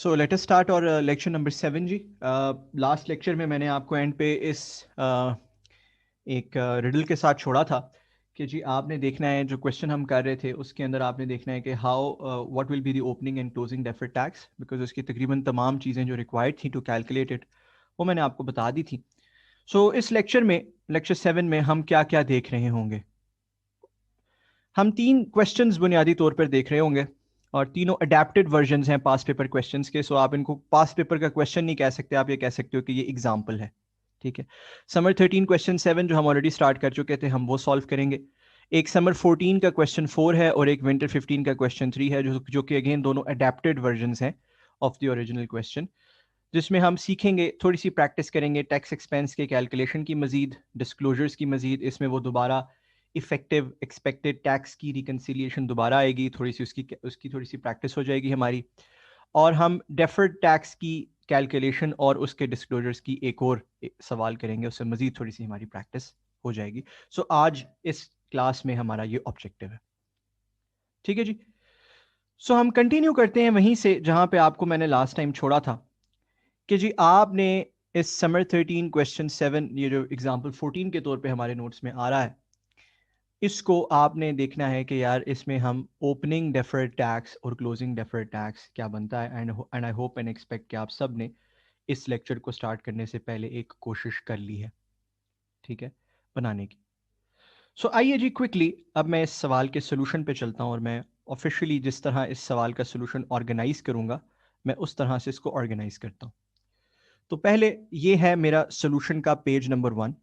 सो let us start और lecture number 7 जी। Last lecture में मैंने आपको एंड पे इस एक रिडल के साथ छोड़ा था कि जी आपने देखना है, जो क्वेश्चन हम कर रहे थे उसके अंदर आपने देखना है कि how what will be the opening and closing deferred tax, because उसकी तकरीबन तमाम चीज़ें जो रिक्वायर्ड थी टू कैलकुलेट इट वो मैंने आपको बता दी थी। सो इस लेक्चर में, लेक्चर 7 में हम क्या क्या देख रहे होंगे। हम 3 क्वेश्चंस बुनियादी तौर पर देख रहे होंगे और तीनों अडेप्टेड वर्जन्स हैं पास पेपर क्वेश्चंस के। सो आप इनको पास पेपर का क्वेश्चन नहीं कह सकते, आप ये कह सकते हो कि ये एग्जाम्पल है। ठीक है। समर 13 क्वेश्चन 7 जो हम ऑलरेडी स्टार्ट कर चुके थे हम वो सॉल्व करेंगे। एक समर 14 का क्वेश्चन 4 है और एक विंटर 15 का क्वेश्चन 3 है, जो कि अगेन दोनों अडेप्टेड वर्जन्स हैं ऑफ द ओरिजिनल क्वेश्चन, जिसमें हम सीखेंगे, थोड़ी सी प्रैक्टिस करेंगे टैक्स एक्सपेंस के कैलकुलेशन की मजीद, डिस्क्लोजर्स की मजीद। इसमें वो दोबारा इफेक्टिव एक्सपेक्टेड टैक्स की रिकन्सिलिएशन दोबारा आएगी, थोड़ी सी उसकी थोड़ी सी प्रैक्टिस हो जाएगी हमारी। और हम डेफर्ड टैक्स की कैलकुलेशन और उसके डिस्क्लोजर्स की एक और सवाल करेंगे, उससे मजीद थोड़ी सी हमारी प्रैक्टिस हो जाएगी। सो आज इस क्लास में हमारा ये ऑब्जेक्टिव है। ठीक है जी। सो हम कंटिन्यू करते हैं वहीं से जहां पे आपको मैंने लास्ट टाइम छोड़ा था कि जी आपने इस समर 13 क्वेश्चन 7, ये जो एग्जांपल 14 के तौर पे हमारे नोट्स में आ रहा है, इसको आपने देखना है कि यार इसमें हम ओपनिंग डेफर्ड टैक्स और क्लोजिंग डेफर्ड टैक्स क्या बनता है। And I hope and expect कि आप सब ने इस लेक्चर को स्टार्ट करने से पहले एक कोशिश कर ली है, ठीक है, बनाने की। सो आइए जी क्विकली अब मैं इस सवाल के सोल्यूशन पे चलता हूँ और मैं ऑफिशियली जिस तरह इस सवाल का सोल्यूशन ऑर्गेनाइज करूंगा मैं उस तरह से इसको ऑर्गेनाइज करता हूँ। तो पहले ये है मेरा सोल्यूशन का पेज नंबर 1।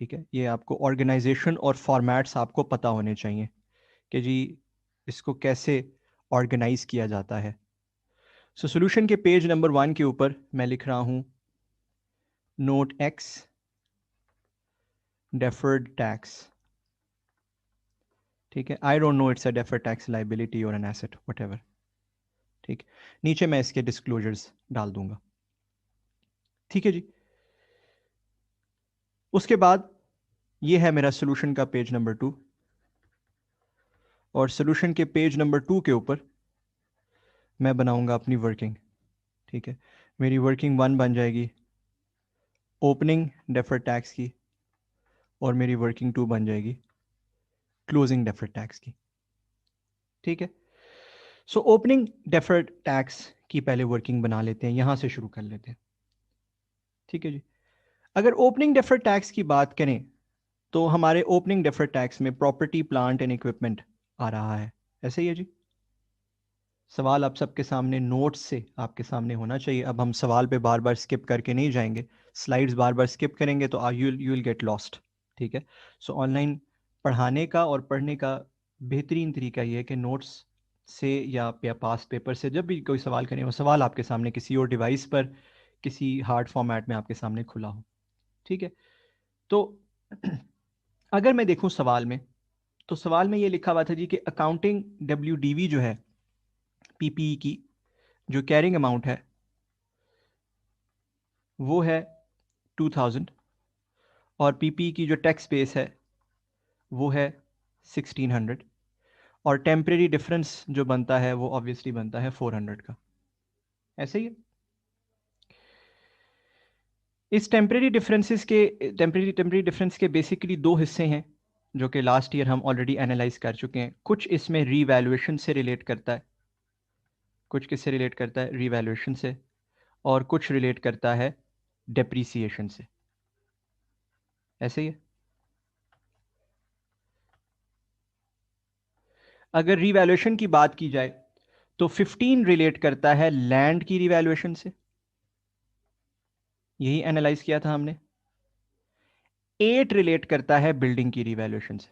ठीक है, ये आपको ऑर्गेनाइजेशन और फॉर्मेट्स आपको पता होने चाहिए कि जी इसको कैसे ऑर्गेनाइज किया जाता है। सो सोल्यूशन के पेज नंबर 1 के ऊपर मैं लिख रहा हूं नोट एक्स डेफर्ड टैक्स। ठीक है, I don't know it's a deferred tax liability और एन एसेट व्हाटएवर। ठीक, नीचे मैं इसके डिस्क्लोजर्स डाल दूंगा। ठीक है जी। उसके बाद ये है मेरा सोल्यूशन का पेज नंबर 2 और सोल्यूशन के पेज नंबर 2 के ऊपर मैं बनाऊंगा अपनी वर्किंग। ठीक है, मेरी वर्किंग 1 बन जाएगी ओपनिंग डेफर्ड टैक्स की और मेरी वर्किंग 2 बन जाएगी क्लोजिंग डेफर्ड टैक्स की। ठीक है। सो ओपनिंग डेफर्ड टैक्स की पहले वर्किंग बना लेते हैं, यहां से शुरू कर लेते हैं। ठीक है जी। अगर ओपनिंग डेफर्ड टैक्स की बात करें तो हमारे ओपनिंग डेफर्ड टैक्स में प्रॉपर्टी प्लांट एंड इक्विपमेंट आ रहा है, ऐसे ही है जी। सवाल आप सबके सामने नोट्स से आपके सामने होना चाहिए। अब हम सवाल पे बार बार स्किप करके नहीं जाएंगे, स्लाइड्स बार बार स्किप करेंगे तो यू विल गेट लॉस्ट। ठीक है। सो ऑनलाइन पढ़ाने का और पढ़ने का बेहतरीन तरीका ये है कि नोट्स से या पास पेपर से जब भी कोई सवाल करें वो सवाल आपके सामने किसी और डिवाइस पर किसी हार्ड फॉर्मेट में आपके सामने खुला हो। ठीक है। तो अगर मैं देखूं सवाल में, तो सवाल में ये लिखा हुआ था जी कि अकाउंटिंग WDV जो है PPE की जो कैरिंग अमाउंट है वो है 2000 और PPE की जो टैक्स बेस है वो है 1600 और टेम्परेरी डिफरेंस जो बनता है वो ऑब्वियसली बनता है 400 का, ऐसे ही है। इस टेम्परेरी डिफरेंस के बेसिकली दो हिस्से हैं जो कि लास्ट ईयर हम ऑलरेडी एनालाइज कर चुके हैं। कुछ इसमें रीवैल्यूएशन से रिलेट करता है, कुछ किससे रिलेट करता है, रीवैल्यूएशन से, और कुछ रिलेट करता है डेप्रीसिएशन से, ऐसे ही है। अगर रीवैल्यूएशन की बात की जाए तो 15 रिलेट करता है लैंड की रीवैल्यूएशन से, यही एनालाइज किया था हमने। 8 रिलेट करता है बिल्डिंग की रीवैल्यूएशन से,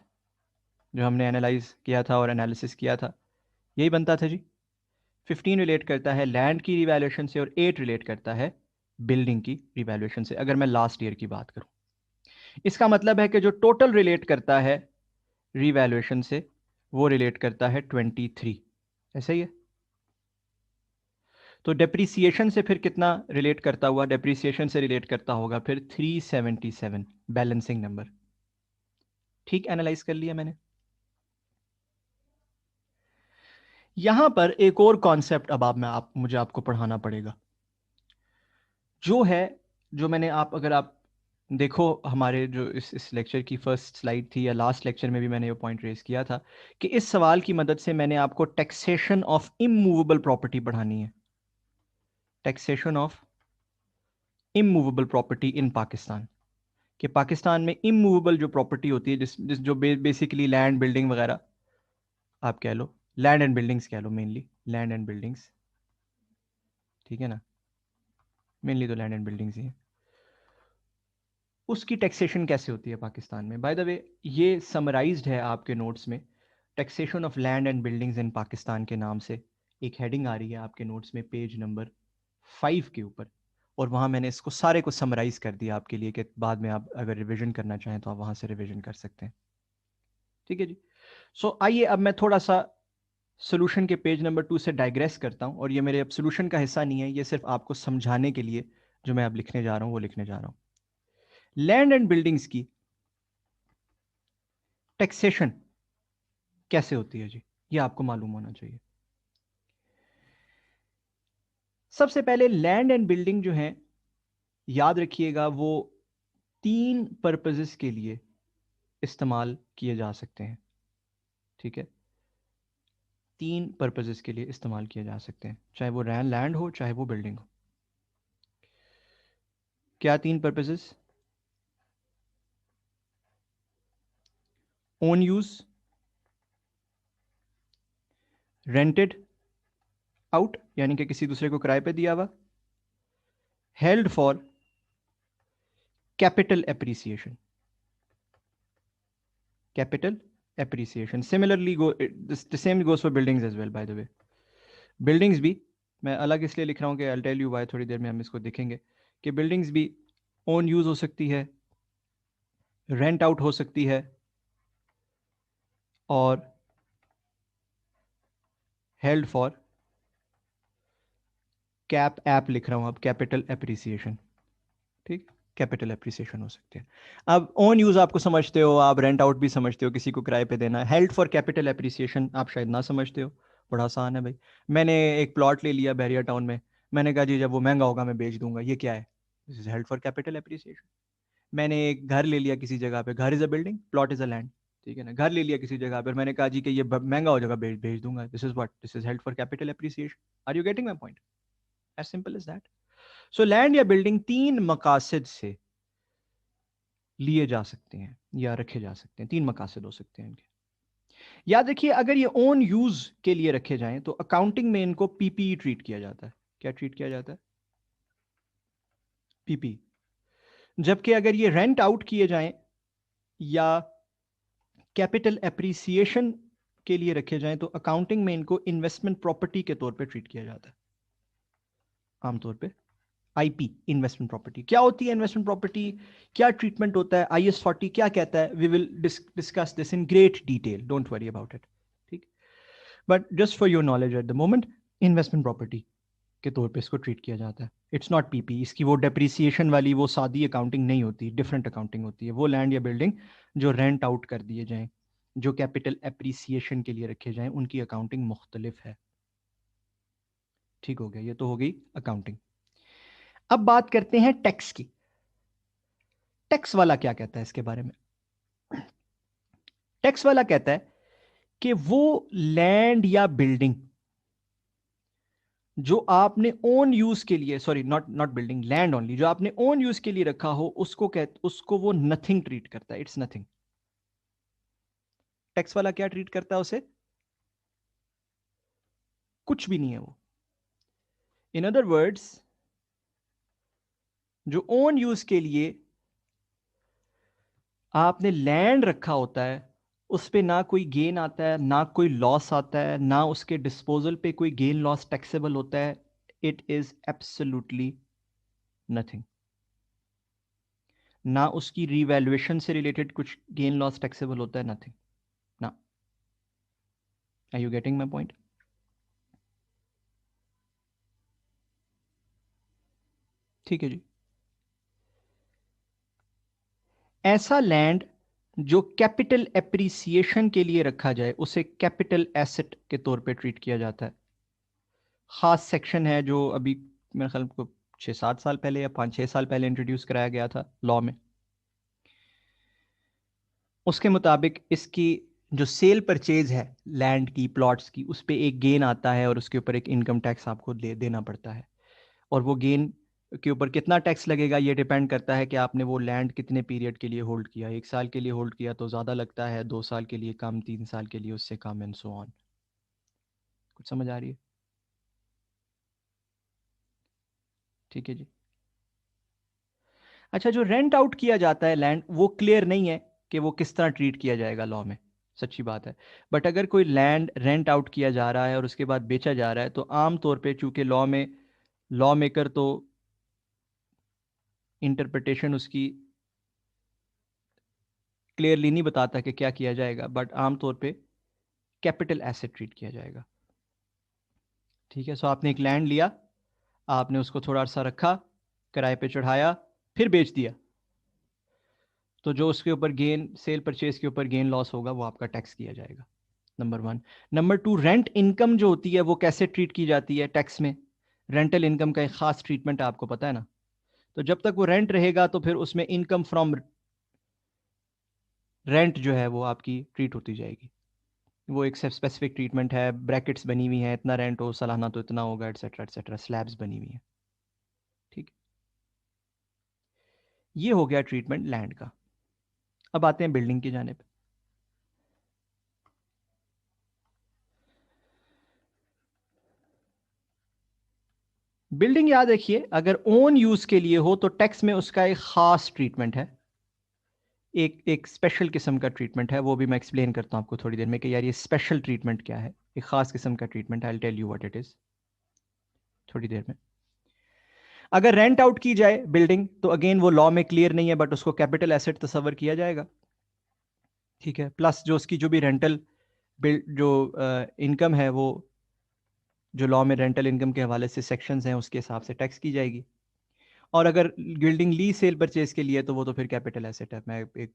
जो हमने एनालाइज किया था और एनालिसिस किया था, यही बनता था जी। 15 रिलेट करता है लैंड की रिवैल्यूएशन से और 8 रिलेट करता है बिल्डिंग की रिवैल्यूएशन से, अगर मैं लास्ट ईयर की बात करूं। इसका मतलब है कि जो टोटल रिलेट करता है रिवैल्यूएशन से वो रिलेट करता है 23, ऐसा ही है। तो डेप्रीसिएशन से फिर कितना रिलेट करता हुआ, डेप्रीसिएशन से रिलेट करता होगा फिर 377 बैलेंसिंग नंबर। ठीक एनालाइज कर लिया मैंने। यहां पर एक और कॉन्सेप्ट अब मुझे आपको पढ़ाना पड़ेगा, जो है, जो मैंने अगर आप देखो हमारे जो इस लेक्चर की फर्स्ट स्लाइड थी, या लास्ट लेक्चर में भी मैंने ये पॉइंट रेज किया था कि इस सवाल की मदद से मैंने आपको टैक्सेशन ऑफ इमूवेबल प्रॉपर्टी पढ़ानी है। Taxation of immovable property in Pakistan, कि पाकिस्तान में इमूवेबल जो प्रॉपर्टी होती है, जिस जो बेसिकली लैंड बिल्डिंग वगैरह आप कह लो, लैंड एंड बिल्डिंग्स कह लो, मेनली लैंड एंड बिल्डिंग्स, ठीक है ना, मेनली तो लैंड एंड बिल्डिंग्स ही हैं, उसकी टैक्सेशन कैसे होती है पाकिस्तान में। बाय द वे, ये समराइज्ड है आपके नोट्स में, taxation of land and buildings इन पाकिस्तान के नाम से एक हेडिंग आ रही है आपके नोट्स में, पेज नंबर 5 के ऊपर, और वहाँ मैंने इसको सारे को समराइज कर दिया आपके लिए, कि बाद में आप अगर रिविजन करना चाहें तो आप वहाँ से रिविजन कर सकते हैं। ठीक है जी। सो आइए अब मैं थोड़ा सा सोल्यूशन के पेज नंबर 2 से डाइग्रेस करता हूँ, और ये मेरे अब सोल्यूशन का हिस्सा नहीं है, ये सिर्फ आपको समझाने के लिए जो मैं अब लिखने जा रहा हूँ वो लिखने जा रहा हूँ। लैंड एंड बिल्डिंग्स की टैक्सेशन कैसे होती है जी, ये आपको मालूम होना चाहिए। सबसे पहले लैंड एंड बिल्डिंग जो है, याद रखिएगा, वो 3 पर्पसेस के लिए इस्तेमाल किए जा सकते हैं। ठीक है, 3 पर्पसेस के लिए इस्तेमाल किए जा सकते हैं, चाहे वो लैंड हो चाहे वो बिल्डिंग हो। क्या 3 purposes? Own use, rented out यानी कि किसी दूसरे को किराए पे दिया हुआ, held for capital appreciation. Capital appreciation similarly the same goes for buildings as well. By the way, buildings भी मैं अलग इसलिए लिख रहा हूं कि आई टेल यू व्हाई, थोड़ी देर में हम इसको देखेंगे कि बिल्डिंग्स भी ओन यूज हो सकती है, रेंट आउट हो सकती है, और हेल्ड फॉर कैप लिख रहा हूं अब, कैपिटल एप्रिसिएशन। ठीक, कैपिटल एप्रिसिएशन हो सकते हैं। अब ओन यूज आपको समझते हो, आप रेंट आउट भी समझते हो, किसी को किराए पे देना। हेल्ड फॉर कैपिटल एप्रिसिएशन आप शायद ना समझते हो, बड़ा आसान है भाई। मैंने एक प्लॉट ले लिया बैरिया टाउन में, मैंने कहा जी जब वो महंगा होगा मैं बेच दूंगा, ये क्या है? This is held for capital appreciation. मैंने एक घर ले लिया किसी जगह पे, घर is a building, plot is a land, ठीक है ना। घर ले लिया किसी जगह पर, मैंने कहा जी कि ये महंगा हो जाएगा, बेच दूंगा, this is what, this is held for capital appreciation. Are you getting my point? As simple as that. So land या बिल्डिंग 3 मकासद से लिए जा सकते हैं या रखे जा सकते हैं, 3 मकासद हो सकते हैं इनके। याद रखिए, अगर ये ओन यूज के लिए रखे जाएं तो अकाउंटिंग में इनको पीपीई ट्रीट किया जाता है। क्या ट्रीट किया जाता है? पीपी। जबकि अगर ये रेंट आउट किए जाएं या कैपिटल एप्रिसिएशन के लिए रखे जाएं तो अकाउंटिंग में इनको इन्वेस्टमेंट प्रॉपर्टी के तौर पे ट्रीट किया जाता है आमतौर पे। IP, investment property. क्या होती है इन्वेस्टमेंट प्रॉपर्टी, क्या ट्रीटमेंट होता है, IS 40 क्या कहता है, we will discuss this in great detail, don't worry about it. ठीक, but just for your knowledge at the moment, investment property के तौर पे इसको ट्रीट किया जाता है। इट्स नॉट पीपी, इसकी वो डेप्रिसिएशन वाली वो सादी अकाउंटिंग नहीं होती, डिफरेंट अकाउंटिंग होती है। वो लैंड या बिल्डिंग जो रेंट आउट कर दिए जाएं, जो कैपिटल एप्रिसिएशन के लिए रखे जाएं, उनकी अकाउंटिंग मुख्तलिफ है। ठीक हो गया, ये तो हो गई अकाउंटिंग। अब बात करते हैं टैक्स की। टैक्स वाला क्या कहता है इसके बारे में? टैक्स वाला कहता है कि वो लैंड या बिल्डिंग जो आपने ओन यूज के लिए, sorry not not building, land only, जो आपने ओन यूज के लिए रखा हो, उसको वो नथिंग ट्रीट करता है, इट्स नथिंग। टैक्स वाला क्या ट्रीट करता है उसे? कुछ भी नहीं है वो। इन अदर वर्ड्स, जो ओन यूज के लिए आपने लैंड रखा होता है, उस पे ना कोई गेन आता है, ना कोई लॉस आता है, ना उसके डिस्पोजल पे कोई गेन लॉस टैक्सेबल होता है। It is absolutely nothing. ना उसकी रीवैल्यूएशन से रिलेटेड कुछ गेन लॉस टैक्सेबल होता है, नथिंग ना। Are you getting my point? ठीक है जी। ऐसा लैंड जो कैपिटल एप्रिसिएशन के लिए रखा जाए उसे कैपिटल एसेट के तौर पे ट्रीट किया जाता है। खास सेक्शन है जो अभी मेरे ख्याल को 6-7 साल पहले या 5-6 साल पहले इंट्रोड्यूस कराया गया था लॉ में। उसके मुताबिक इसकी जो सेल परचेज है लैंड की, प्लॉट्स की, उस पर एक गेन आता है और उसके ऊपर एक इनकम टैक्स आपको देना पड़ता है। और वो गेन के ऊपर कितना टैक्स लगेगा ये डिपेंड करता है कि आपने वो लैंड कितने पीरियड के लिए होल्ड किया। 1 साल के लिए होल्ड किया तो ज़्यादा लगता है, 2 साल के लिए कम, 3 साल के लिए उससे कम, एंड सो ऑन। कुछ समझ आ रही है? ठीक है जी। अच्छा, जो रेंट आउट किया जाता है लैंड, वो क्लियर नहीं है कि वो किस तरह ट्रीट किया जाएगा लॉ में। सच्ची बात है। बट अगर कोई लैंड रेंट आउट किया जा रहा है और उसके बाद बेचा जा रहा है तो आम तौर पे चूंकि लॉ में लॉ मेकर तो इंटरप्रिटेशन उसकी क्लियरली नहीं बताता कि क्या किया जाएगा, बट आम तौर पे कैपिटल एसेट ट्रीट किया जाएगा। ठीक है। सो आपने एक लैंड लिया, आपने उसको थोड़ा सा रखा, किराए पे चढ़ाया, फिर बेच दिया, तो जो उसके ऊपर गेन, सेल परचेज के ऊपर गेन लॉस होगा वो आपका टैक्स किया जाएगा। नंबर 1। नंबर 2, रेंट इनकम जो होती है वो कैसे ट्रीट की जाती है टैक्स में? रेंटल इनकम का एक खास ट्रीटमेंट है, आपको पता है ना। तो जब तक वो रेंट रहेगा तो फिर उसमें इनकम फ्रॉम रेंट जो है वो आपकी ट्रीट होती जाएगी। वो एक स्पेसिफिक ट्रीटमेंट है, ब्रैकेट्स बनी हुई हैं, इतना रेंट हो सालाना तो इतना होगा, एटसेट्रा एटसेट्रा, स्लैब्स बनी हुई हैं। ठीक। ये हो गया ट्रीटमेंट लैंड का। अब आते हैं बिल्डिंग की जानिब। बिल्डिंग याद रखिए, अगर ओन यूज के लिए हो तो टैक्स में उसका एक खास ट्रीटमेंट है, एक एक स्पेशल किस्म का ट्रीटमेंट है। वो भी मैं एक्सप्लेन करता हूं आपको थोड़ी देर में कि यार ये स्पेशल ट्रीटमेंट क्या है, एक खास किस्म का treatment. I will tell you what it is थोड़ी देर में। अगर रेंट आउट की जाए बिल्डिंग तो अगेन वो लॉ में क्लियर नहीं है, बट उसको कैपिटल एसेट तस्वर किया जाएगा। ठीक है। प्लस जो उसकी जो भी रेंटल जो इनकम है वो जो लॉ में रेंटल इनकम के हवाले से सेक्शंस हैं उसके हिसाब से टैक्स की जाएगी। और अगर बिल्डिंग ली सेल परचेज के लिए तो वो तो फिर कैपिटल एसेट है। मैं एक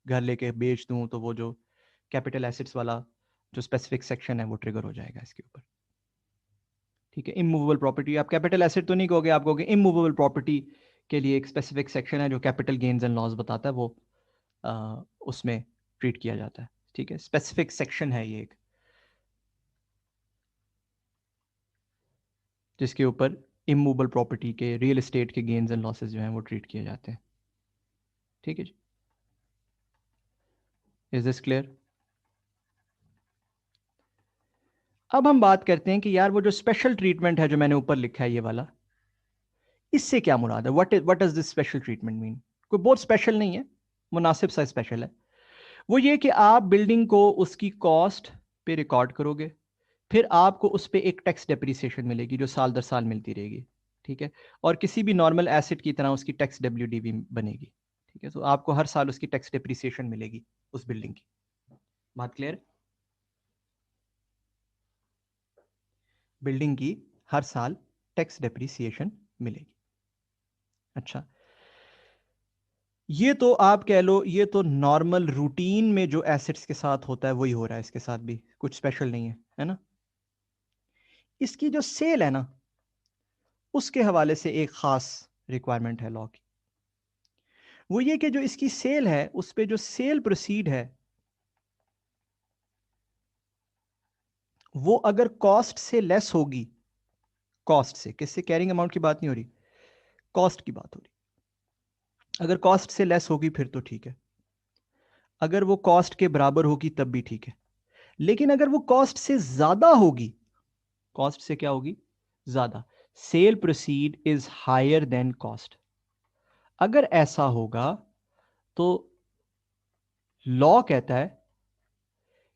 घर लेके बेच दूं तो वो जो कैपिटल एसेट्स वाला जो स्पेसिफिक सेक्शन है वो ट्रिगर हो जाएगा इसके ऊपर। ठीक है। इमूवेबल प्रॉपर्टी, आप कैपिटल एसेट तो नहीं कहोगे, आप कहोगे इमूवेबल प्रॉपर्टी के लिए एक स्पेसिफिक सेक्शन है जो कैपिटल गेन्स एंड लॉस बताता है, वो उसमें ट्रीट किया जाता है। ठीक है। स्पेसिफिक सेक्शन है ये एक, जिसके ऊपर इमूवेबल प्रॉपर्टी के, रियल एस्टेट के गेन्स एंड लॉसेस जो हैं वो ट्रीट किए जाते हैं। ठीक है जी। Is this clear? अब हम बात करते हैं कि यार वो जो स्पेशल ट्रीटमेंट है जो मैंने ऊपर लिखा है ये वाला, इससे क्या मुराद है? What does this special treatment mean? कोई बहुत स्पेशल नहीं है, मुनासिब सा स्पेशल है। वो ये कि आप बिल्डिंग को उसकी कॉस्ट पे रिकॉर्ड करोगे, फिर आपको उस पर एक टैक्स डेप्रिसिएशन मिलेगी जो साल दर साल मिलती रहेगी। ठीक है। और किसी भी नॉर्मल एसेट की तरह उसकी टैक्स WDV बनेगी। ठीक है। तो आपको हर साल उसकी टैक्स डेप्रिसिएशन मिलेगी उस बिल्डिंग की। बात क्लियर है? बिल्डिंग की हर साल टैक्स डेप्रिसिएशन मिलेगी। अच्छा, ये तो आप कह लो ये तो नॉर्मल रूटीन में जो एसेट्स के साथ होता है वही हो रहा है, इसके साथ भी कुछ स्पेशल नहीं है ना। इसकी जो सेल है ना, उसके हवाले से एक खास रिक्वायरमेंट है लॉ की। वो ये कि जो इसकी सेल है उस पे जो सेल प्रोसीड है वो अगर कॉस्ट से लेस होगी, कॉस्ट से, किससे, कैरिंग अमाउंट की बात नहीं हो रही, कॉस्ट की बात हो रही, अगर कॉस्ट से लेस होगी फिर तो ठीक है, अगर वो कॉस्ट के बराबर होगी तब भी ठीक है। लेकिन अगर वो कॉस्ट से ज्यादा होगी, कॉस्ट से क्या होगी, ज्यादा, sale proceed is higher than cost, अगर ऐसा होगा तो लॉ कहता है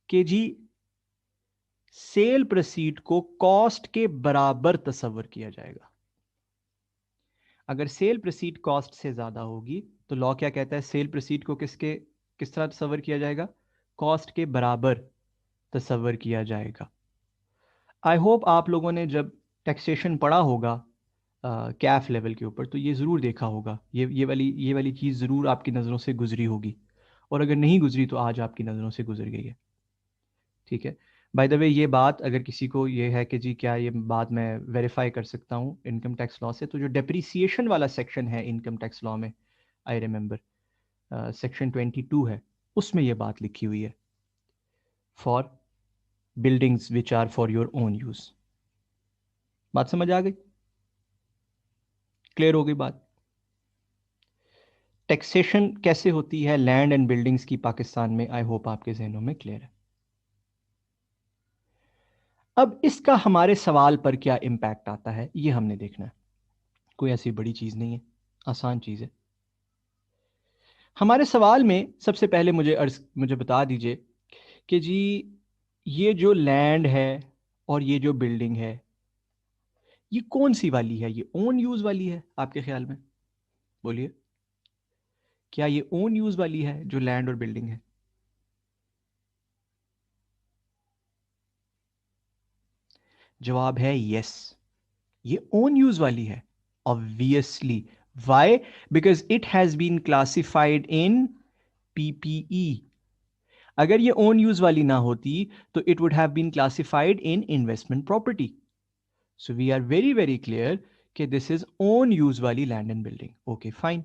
कि जी सेल प्रोसीड को कॉस्ट के बराबर तस्वर किया जाएगा। अगर सेल प्रोसीड कॉस्ट से ज्यादा होगी तो लॉ क्या कहता है, सेल प्रोसीड को किस तरह तस्वर किया जाएगा, कॉस्ट के बराबर तस्वर किया जाएगा। आई होप आप लोगों ने जब टैक्सेशन पढ़ा होगा कैफ लेवल के ऊपर तो ये ज़रूर देखा होगा, ये वाली चीज़ ज़रूर आपकी नज़रों से गुजरी होगी। और अगर नहीं गुजरी तो आज आपकी नज़रों से गुजर गई है। ठीक है, बाय द वे ये बात अगर किसी को ये है कि जी क्या ये बात मैं वेरीफाई कर सकता हूँ इनकम टैक्स लॉ से, तो जो डेप्रीसिएशन वाला सेक्शन है इनकम टैक्स लॉ में, आई रिमेंबर सेक्शन 22 है, उसमें ये बात लिखी हुई है, for buildings which are for your own use. बात समझ आ गई? क्लियर हो गई बात? टैक्सेशन कैसे होती है लैंड एंड बिल्डिंग्स की पाकिस्तान में, आई होप आपके जहनों में क्लियर है। अब इसका हमारे सवाल पर क्या इम्पैक्ट आता है ये हमने देखना है। कोई ऐसी बड़ी चीज नहीं है, आसान चीज है। हमारे सवाल में सबसे पहले मुझे बता दीजिए कि जी ये जो लैंड है और ये जो बिल्डिंग है, ये कौन सी वाली है? ये ओन यूज वाली है आपके ख्याल में? बोलिए, क्या ये ओन यूज वाली है जो लैंड और बिल्डिंग है? जवाब है यस, ये ओन यूज वाली है। Obviously, why? Because it has been classified in PPE. अगर ये ओन यूज वाली ना होती तो it would have been classified in investment property. So we are very very clear कि दिस इज ओन यूज वाली land and building. Okay fine.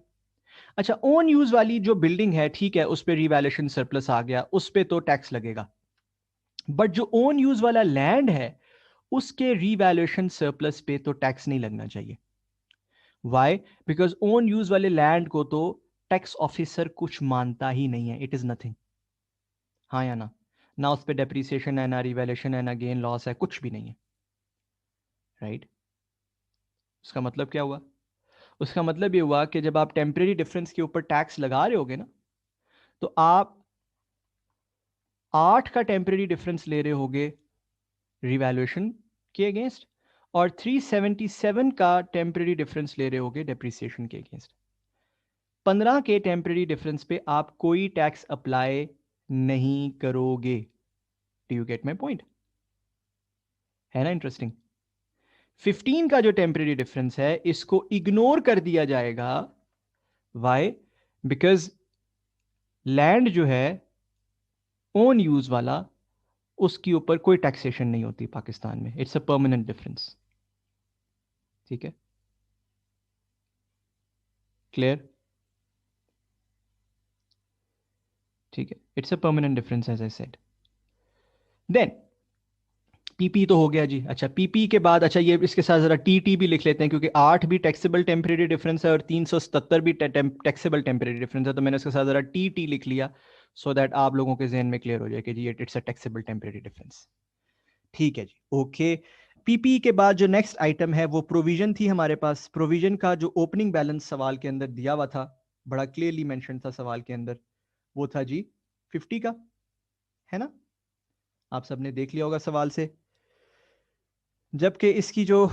अच्छा, own use वाली जो बिल्डिंग है, ठीक है, उस पर रिवैल्यूएशन सरप्लस आ गया, उस पर तो टैक्स लगेगा। बट जो ओन यूज वाला लैंड है उसके रिवैल्यूएशन सरप्लस पे तो टैक्स नहीं लगना चाहिए। वाई? बिकॉज ओन यूज वाले लैंड को तो टैक्स ऑफिसर कुछ मानता ही नहीं है, इट इज नथिंग। हाँ या ना? ना उस पर डेप्रीसिएशन है, ना रिवैल्यूएशन है, ना गेन लॉस है, कुछ भी नहीं है। राइट? उसका मतलब क्या हुआ? उसका मतलब ये हुआ कि जब आप टेम्परेरी डिफरेंस के ऊपर टैक्स लगा रहे होगे ना, तो आप 8 का टेम्परेरी डिफरेंस ले रहे होगे रिवैल्यूएशन के अगेंस्ट, और 377 का टेम्परेरी डिफरेंस ले रहे होगे डेप्रीसिएशन के अगेंस्ट। 15 के टेम्परेरी डिफरेंस पे आप कोई टैक्स अप्लाई नहीं करोगे। Do you get my point? है ना इंटरेस्टिंग? 15 का जो टेम्परेरी डिफरेंस है इसको इग्नोर कर दिया जाएगा। वाई? बिकॉज लैंड जो है ओन यूज वाला, उसके ऊपर कोई टैक्सेशन नहीं होती पाकिस्तान में, इट्स अ परमानेंट डिफरेंस। ठीक है, क्लियर? ठीक है, it's a permanent difference as I said. Then PP तो हो गया जी। अच्छा, पीपी के बाद, अच्छा ये इसके साथ जरा टीटी भी लिख लेते हैं, क्योंकि 8 भी टैक्सेबल टेम्परेरी डिफरेंस है और 377 भी टैक्सेबल टेम्परेरी डिफरेंस है, तो मैंने इसके साथ जरा टीटी लिख लिया सो दैट आप लोगों के जहन में क्लियर हो जाए कि जी it's a taxable temporary difference. ठीक है जी, ओके। पीपी के बाद जो नेक्स्ट आइटम है वो प्रोविजन थी हमारे पास। प्रोविजन का जो ओपनिंग बैलेंस सवाल के अंदर दिया हुआ था, बड़ा क्लियरली मेंशन था सवाल के अंदर, वो था जी 50 का, है ना? आप सबने देख लिया होगा सवाल से। जबकि इसकी जो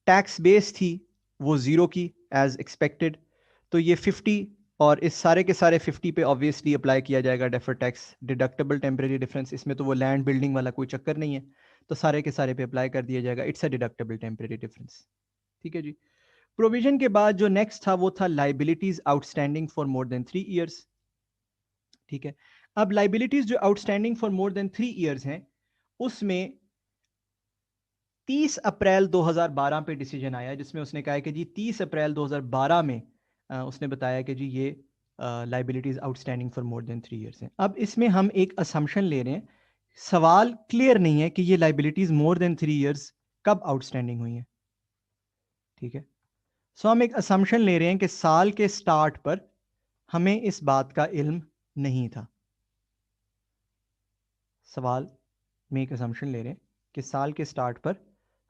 टैक्स बेस थी वो ज़ीरो की, एज एक्सपेक्टेड। तो ये 50 और इस सारे के सारे 50 पे ऑब्वियसली अप्लाई किया जाएगा defer tax. Deductible temporary difference, इसमें तो वो लैंड बिल्डिंग वाला कोई चक्कर नहीं है, तो सारे के सारे पे अप्लाई कर दिया जाएगा। It's a deductible temporary difference. ठीक है जी। प्रोविजन के बाद जो नेक्स्ट था वो था liabilities outstanding for more than 3 years. ठीक है, अब लाइबिलिटीज जो outstanding for more than 3 years हैं, उसमें 30 अप्रैल 2012 पे डिसीजन आया, जिसमें उसने कहा है कि जी 30 अप्रैल 2012 में उसने बताया कि जी ये liabilities outstanding for more than 3 years हैं। अब इसमें हम एक असम्पशन ले रहे हैं, सवाल क्लियर नहीं है कि ये लाइबिलिटीज मोर देन 3 ईयर्स कब आउटस्टैंडिंग हुई हैं। ठीक है, सो हम एक असम्पशन ले रहे हैं कि साल के स्टार्ट पर हमें इस बात का इल्म नहीं था। सवाल में एक असम्पशन ले रहे हैं कि साल के स्टार्ट पर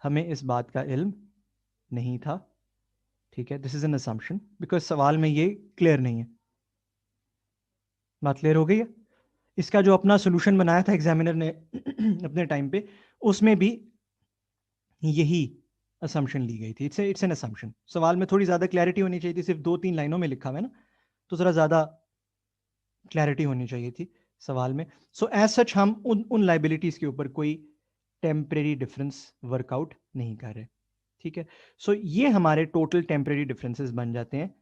हमें इस बात का इल्म नहीं था। ठीक है, this is an assumption because सवाल में ये क्लियर नहीं है। बात क्लियर हो गई है? इसका जो अपना सोल्यूशन बनाया था एग्जामिनर ने अपने टाइम पे, उसमें भी यही असम्पशन ली गई थी। It's an assumption. सवाल में थोड़ी ज्यादा क्लैरिटी होनी चाहिए थी, सिर्फ 2-3 लाइनों में लिखा हुआ है ना, तो जरा ज्यादा क्लैरिटी होनी चाहिए थी सवाल में। सो एज सच हम उन लाइबिलिटीज के ऊपर कोई टेम्परेरी डिफरेंस वर्कआउट नहीं कर रहे। ठीक है, सो ये हमारे टोटल टेम्परेरी डिफरेंसेस बन जाते हैं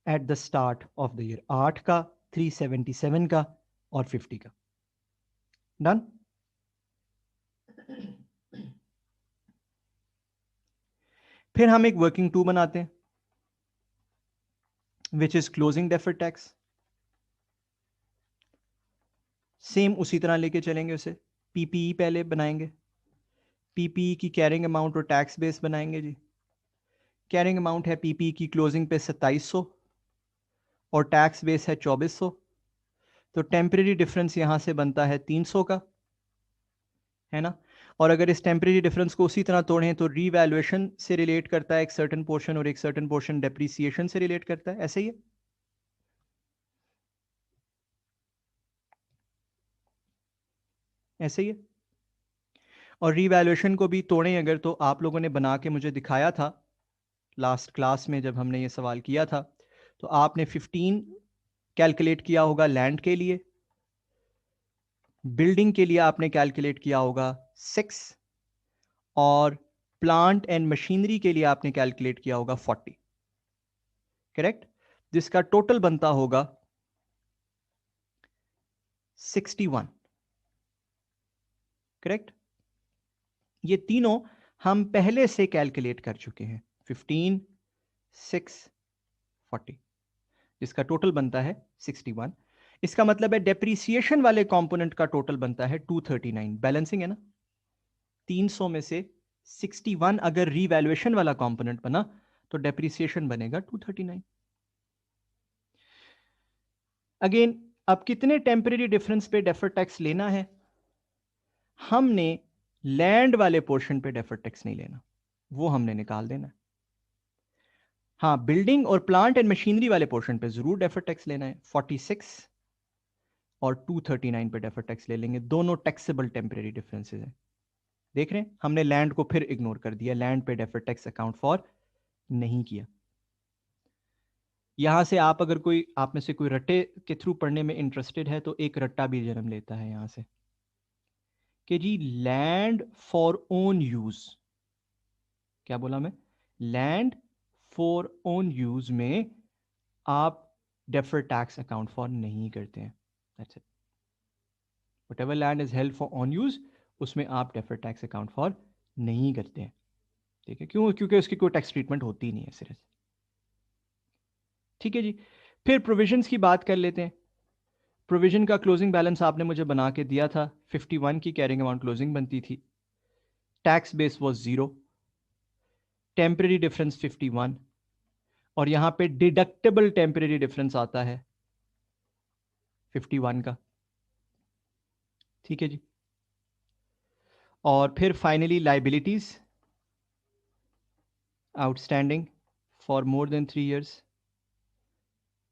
eight the start of the year. 8 का 377 का और 50 का। डन। फिर हम एक वर्किंग टू बनाते हैं which is closing deferred tax. Same उसी तरह लेके चलेंगे उसे। पीपीई पहले बनाएंगे, पीपीई की कैरिंग अमाउंट और टैक्स बेस बनाएंगे जी। कैरिंग अमाउंट है पीपीई की क्लोजिंग पे 2700 और टैक्स बेस है 2400, तो टेम्परेरी डिफरेंस यहां से बनता है 300 का, है ना। और अगर इस टेम्परेरी डिफरेंस को उसी तरह तोड़ें तो रीवैल्यूएशन से रिलेट करता है एक सर्टेन पोर्शन और एक सर्टेन पोर्शन डेप्रीसिएशन से रिलेट करता है, ऐसे ही है। ऐसे ही है। और रीवैल्यूएशन को भी तोड़ें अगर, तो आप लोगों ने बना के मुझे दिखाया था लास्ट क्लास में जब हमने ये सवाल किया था, तो आपने 15 कैलकुलेट किया होगा लैंड के लिए, बिल्डिंग के लिए आपने कैलकुलेट किया होगा 6, और प्लांट एंड मशीनरी के लिए आपने कैलकुलेट किया होगा 40, करेक्ट, जिसका टोटल बनता होगा 61, करेक्ट। ये तीनों हम पहले से कैलकुलेट कर चुके हैं, 15, 6, 40, जिसका टोटल बनता है 61। इसका मतलब है डेप्रीसिएशन वाले कंपोनेंट का टोटल बनता है 239, बैलेंसिंग है ना। 300 में से 61 अगर रीवैल्यूएशन वाला कंपोनेंट बना तो डेप्रीसिएशन बनेगा 239। अगेन, अब कितने टेम्परेरी डिफरेंस पे डेफर्ड टैक्स लेना है? हमने लैंड वाले पोर्शन पे डेफर्ड टैक्स नहीं लेना, वो हमने निकाल देना है। हाँ, बिल्डिंग और प्लांट एंड मशीनरी वाले पोर्शन पे जरूर डेफर्ड टैक्स लेना है। 46 और 239 पे डेफर्ड टैक्स ले लेंगे, दोनों टैक्सेबल टेम्परेरी डिफरेंसेस हैं। देख रहे हैं, हमने लैंड को फिर इग्नोर कर दिया, लैंड पे डेफर्ड टैक्स अकाउंट फॉर नहीं किया। यहां से आप अगर कोई आप में से कोई रट्टे के थ्रू पढ़ने में इंटरेस्टेड है तो एक रट्टा भी जन्म लेता है यहां से कि जी लैंड फॉर ओन यूज, क्या बोला मैं, लैंड फॉर ओन यूज में आप डेफर्ड टैक्स अकाउंट फॉर नहीं करते हैं। That's it. Whatever land is held for on use उसमें आप डेफर्ड टैक्स अकाउंट फॉर नहीं करते हैं, ठीक है। क्यों? क्योंकि उसकी कोई टैक्स ट्रीटमेंट होती ही नहीं है सिर्फ, ठीक है जी। फिर प्रोविजंस की बात कर लेते हैं। प्रोविजन का क्लोजिंग बैलेंस आपने मुझे बना के दिया था, 51 की कैरिंग अमाउंट क्लोजिंग बनती थी, tax base was 0, temporary difference 51, और यहां पे डिडक्टेबल टेम्परेरी डिफरेंस आता है 51 का, ठीक है जी। और फिर finally liabilities outstanding for more than 3 years,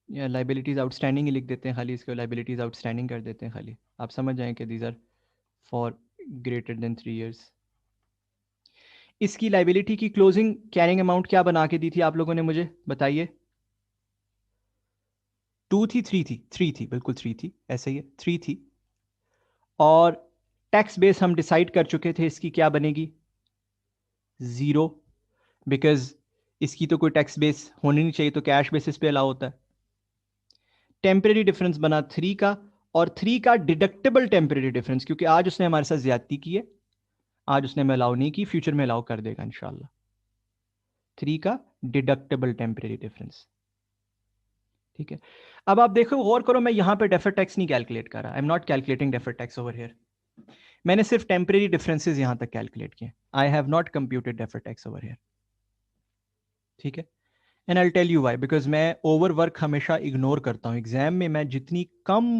या लाइबिलिटीज आउटस्टैंडिंग ही लिख देते हैं खाली, इसको लाइबिलिटीज आउटस्टैंडिंग कर देते हैं खाली, आप समझ जाएं कि these are for greater than 3 years। इसकी लाइबिलिटी की क्लोजिंग कैरिंग अमाउंट क्या बना के दी थी आप लोगों ने मुझे बताइए? 2 थी, 3 थी? 3 थी, बिल्कुल 3 थी, ऐसे ही है, 3 थी। और टैक्स बेस हम डिसाइड कर चुके थे इसकी क्या बनेगी, 0, बिकॉज इसकी तो कोई टैक्स बेस होनी नहीं चाहिए, तो कैश बेसिस पे अलाउ होता है। टेम्परेरी डिफरेंस बना 3 का, और 3 का डिडक्टेबल टेम्परेरी डिफरेंस, क्योंकि आज उसने हमारे साथ ज्यादती की है, आज उसने हमें अलाउ नहीं की, फ्यूचर में अलाउ कर देगा इंशाल्लाह। 3 का डिडक्टेबल टेम्परेरी डिफरेंस, ठीक है। अब आप देखो, गौर करो, मैं यहां पे डेफर्ड टैक्स नहीं कैलकुलेट कर रहा, I am not calculating deferred tax over here, मैंने सिर्फ टेम्परेरी डिफरेंसेस यहां तक कैलकुलेट किए, I have not computed deferred tax over here, ठीक है। And I tell you why, because मैं ओवर वर्क हमेशा इग्नोर करता हूं। एग्जाम में मैं जितनी कम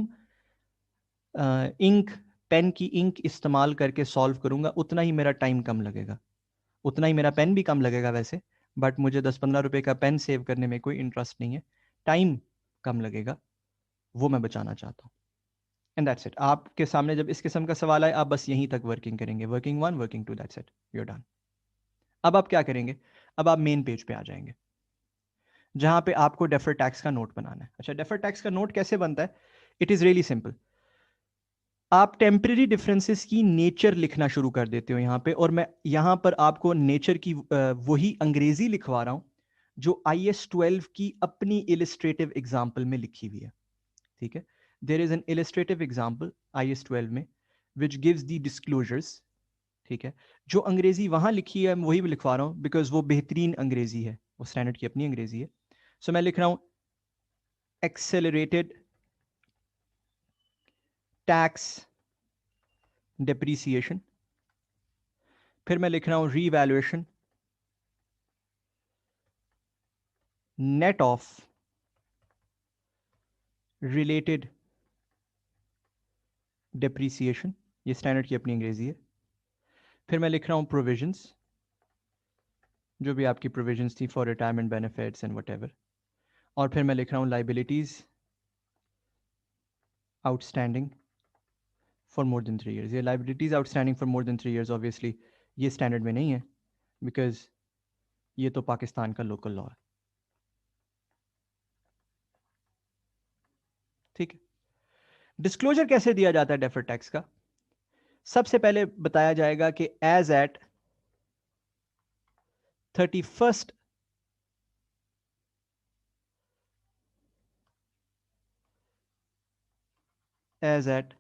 इंक, पेन की इंक इस्तेमाल करके सॉल्व करूंगा उतना ही मेरा टाइम कम लगेगा, उतना ही मेरा पेन भी कम लगेगा वैसे, बट मुझे 10-15 रुपए का पेन सेव करने में कोई इंटरेस्ट नहीं है, टाइम कम लगेगा, वो मैं बचाना चाहता हूँ। And that's it. आपके सामने जब इस किस्म का सवाल आए आप बस यहीं तक वर्किंग करेंगे, working 1, working 2, that's it, you are done. अब आप क्या करेंगे? अब आप मेन पेज पे आ जाएंगे जहां पे आपको डेफर्ड टैक्स का नोट बनाना है। अच्छा, डेफर्ड टैक्स का नोट कैसे बनता है? It is really simple. आप टेम्परेरी डिफरेंसेस की नेचर लिखना शुरू कर देते हो यहां पे, और मैं यहां पर आपको नेचर की वही अंग्रेजी लिखवा रहा हूं जो IS 12 की अपनी इलिस्ट्रेटिव एग्जाम्पल में लिखी हुई है, ठीक है, there is an illustrative example IS 12 में विच गिव्स दी डिस्क्लोजर्स। ठीक है, जो अंग्रेजी वहां लिखी है मैं वही भी लिखवा रहा हूं बिकॉज वो बेहतरीन अंग्रेजी है, वो स्टैंडर्ड की अपनी अंग्रेजी है। सो मैं लिख रहा हूं एक्सेलरेटेड टैक्स डेप्रीसिएशन, फिर मैं लिख रहा हूं revaluation net of related depreciation, ये स्टैंडर्ड की अपनी अंग्रेजी है। फिर मैं लिख रहा हूं प्रोविजंस, जो भी आपकी प्रोविजंस थी for retirement benefits and whatever. और फिर मैं लिख रहा हूं liabilities outstanding for more than 3 years। ये liabilities outstanding for more than 3 years obviously ये स्टैंडर्ड में नहीं है बिकॉज ये तो पाकिस्तान का लोकल लॉ है। ठीक है, डिस्क्लोजर कैसे दिया जाता है डेफर्ड टैक्स का? सबसे पहले बताया जाएगा कि as at 31st as at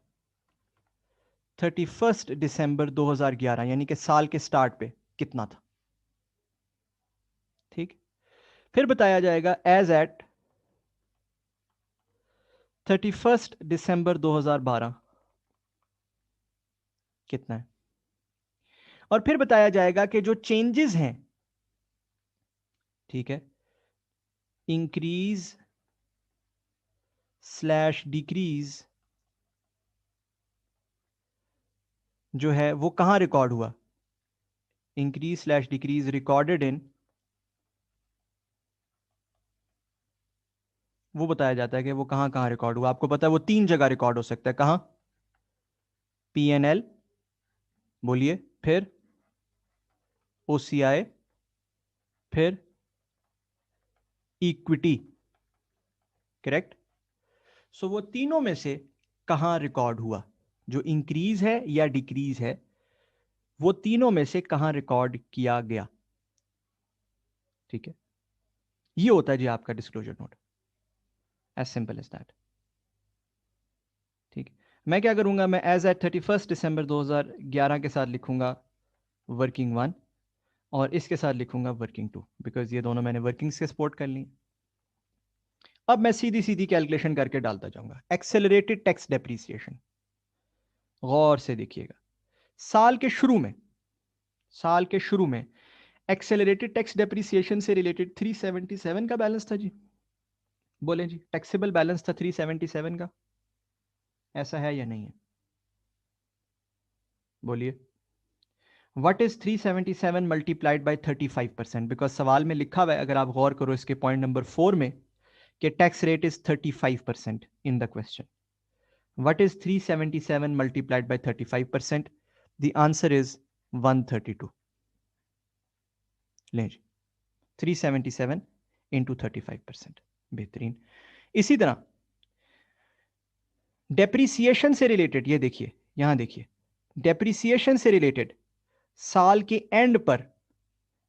31 December 2011, यानी कि साल के स्टार्ट पे कितना था। ठीक, फिर बताया जाएगा एज एट 31 दिसंबर 2012 कितना है, और फिर बताया जाएगा कि जो चेंजेस हैं, ठीक है, इंक्रीज स्लैश डिक्रीज जो है वो कहां रिकॉर्ड हुआ, increase slash decrease recorded in, वो बताया जाता है कि वो कहां कहां रिकॉर्ड हुआ। आपको पता है वो 3 जगह रिकॉर्ड हो सकता है, कहां? PNL, बोलिए, फिर OCI, फिर इक्विटी। करेक्ट। सो वो तीनों में से कहां रिकॉर्ड हुआ, जो इंक्रीज है या डिक्रीज है, वो तीनों में से कहां रिकॉर्ड किया गया। ठीक है, ये होता है जी आपका disclosure note, as simple as that. ठीक है, मैं क्या करूंगा, मैं एज एट 31 दिसंबर 2011 के साथ लिखूंगा वर्किंग 1 और इसके साथ लिखूंगा वर्किंग 2 बिकॉज ये दोनों मैंने वर्किंग्स के सपोर्ट कर ली। अब मैं सीधी सीधी कैलकुलेशन करके डालता जाऊंगा। एक्सेलरेटेड टैक्स डेप्रीसिएशन, गौर से देखिएगा, साल के शुरू में एक्सेलरेटेड टैक्स डेप्रीसिएशन से रिलेटेड 377 का बैलेंस था जी। बोले जी, टैक्सेबल बैलेंस था 377 का, ऐसा है या नहीं है? बोलिए, what is 377 multiplied by 35%? Because सवाल में लिखा हुआ है, अगर आप गौर करो इसके पॉइंट नंबर 4 में, कि tax rate is 35% in the question. What is 377 multiplied by 35%? The answer is 132. लें जी, 377 इंटू 35%। बेहतरीन। इसी तरह डेप्रीसिएशन से रिलेटेड, ये देखिए, यहां देखिए, डेप्रीसिएशन से रिलेटेड साल के एंड पर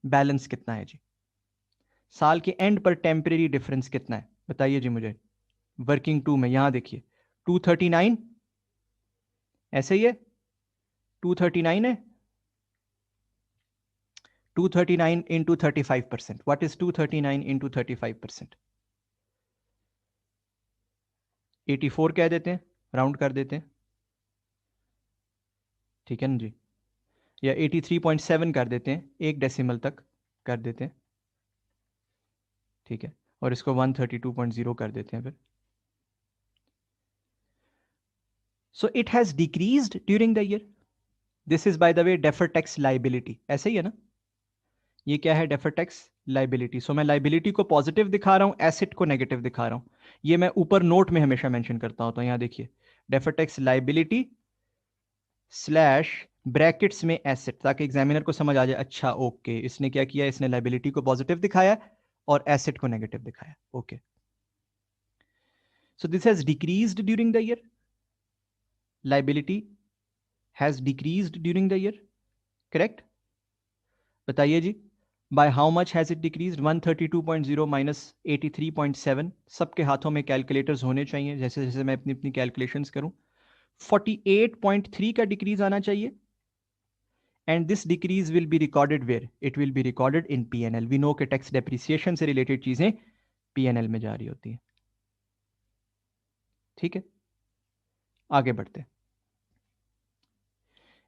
बैलेंस कितना है जी, साल के एंड पर टेम्परेरी डिफरेंस कितना है, बताइए जी मुझे। वर्किंग 2 में यहां देखिए 239, ऐसे ही है, 239 है, 239 into 35%. What is 239 into 35%? 84 कह देते हैं, राउंड कर देते हैं, ठीक है ना जी, या 83.7 कर देते हैं, एक डेसिमल तक कर देते हैं, ठीक है, और इसको 132.0 कर देते हैं फिर। So it has decreased during the year. This is by the way defer tax liability, ऐसे ही है ना, ये क्या है, डेफर टैक्स लाइबिलिटी। सो मैं लाइबिलिटी को पॉजिटिव दिखा रहा हूं, एसेट को नेगेटिव दिखा रहा हूं। ये मैं ऊपर नोट में हमेशा मेंशन करता हूं, तो यहां देखिए, defer tax liability slash brackets में एसेट, ताकि एग्जामिनर को समझ आ जाए, अच्छा ओके, इसने क्या किया, इसने लाइबिलिटी को पॉजिटिव दिखाया और एसेट को नेगेटिव दिखाया। Okay, so this has decreased during the year, liability has decreased during the year, correct? बताइए जी, by how much has it decrease? 132.0 minus 83.7। सबके हाथों में कैलकुलेटर्स होने चाहिए, जैसे जैसे मैं अपनी अपनी कैलकुलेशंस करूं। 48.3 का डिक्रीज आना चाहिए, and this decrease will be recorded where? It will be recorded in PNL. We know कि टैक्स डेप्रिसिएशन से रिलेटेड चीजें पीएनएल में जा रही होती हैं। ठीक है, आगे बढ़ते हैं।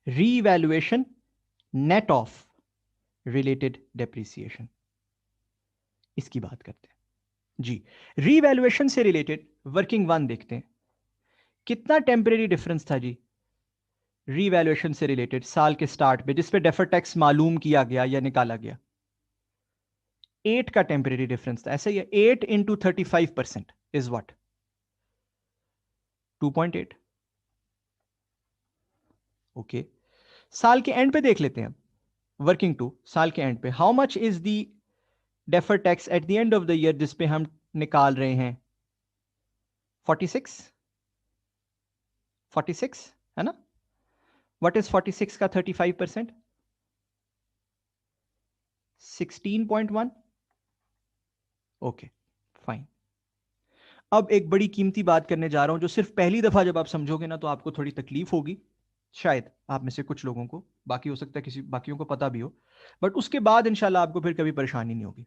Revaluation net of related depreciation, इसकी बात करते हैं जी। रीवैल्यूएशन से रिलेटेड वर्किंग वन देखते हैं। कितना टेम्परेरी डिफरेंस था जी रीवैल्यूएशन से रिलेटेड साल के स्टार्ट पे, जिसपे डेफर टैक्स मालूम किया गया या निकाला गया? 8 का टेम्परेरी डिफरेंस था, ऐसे ही है। 8 इंटू 35% इज व्हाट? 2.8। ओके, साल के एंड पे देख लेते हैं। वर्किंग टू साल के एंड पे, how much is the defer tax at the end of the year, जिसपे हम निकाल रहे हैं? 46। 46 है ना? व्हाट इज 46 का 35%? 16.1। Okay, fine. अब एक बड़ी कीमती बात करने जा रहा हूं, जो सिर्फ पहली दफा जब आप समझोगे ना तो आपको थोड़ी तकलीफ होगी, शायद आप में से कुछ लोगों को, बाकी हो सकता है किसी बाकियों को पता भी हो, बट उसके बाद इंशाल्लाह आपको फिर कभी परेशानी नहीं होगी।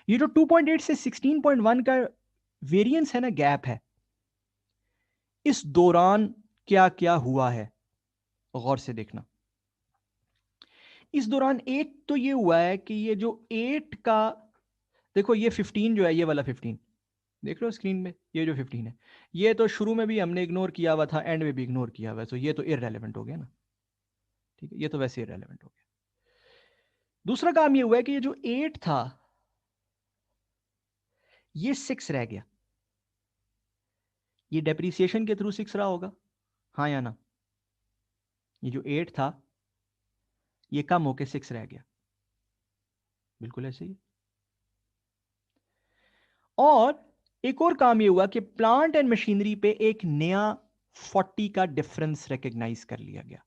ये जो 2.8 से 16.1 का वेरिएंस है ना, गैप है, इस दौरान क्या क्या हुआ है गौर से देखना। इस दौरान एक तो ये हुआ है कि ये जो 8 का, देखो ये 15 जो है, ये वाला 15 देख रहे हो स्क्रीन में, ये जो 15 है, ये तो शुरू में भी हमने इग्नोर किया हुआ था, एंड में भी इग्नोर किया हुआ है, तो ये तो इररेलेवेंट हो गया ना। ठीक है, ये तो वैसे इररेलेवेंट हो गया। दूसरा काम ये हुआ है कि ये जो 8 था, ये 6 रह गया। ये डेप्रिसिएशन के थ्रू 6 रहा होगा, हाँ या ना? ये जो 8 था, ये कम होके 6 रह गया, बिल्कुल ऐसे ही। और एक और काम ये हुआ कि प्लांट एंड मशीनरी पे एक नया 40 का डिफरेंस रिकॉग्नाइज कर लिया गया,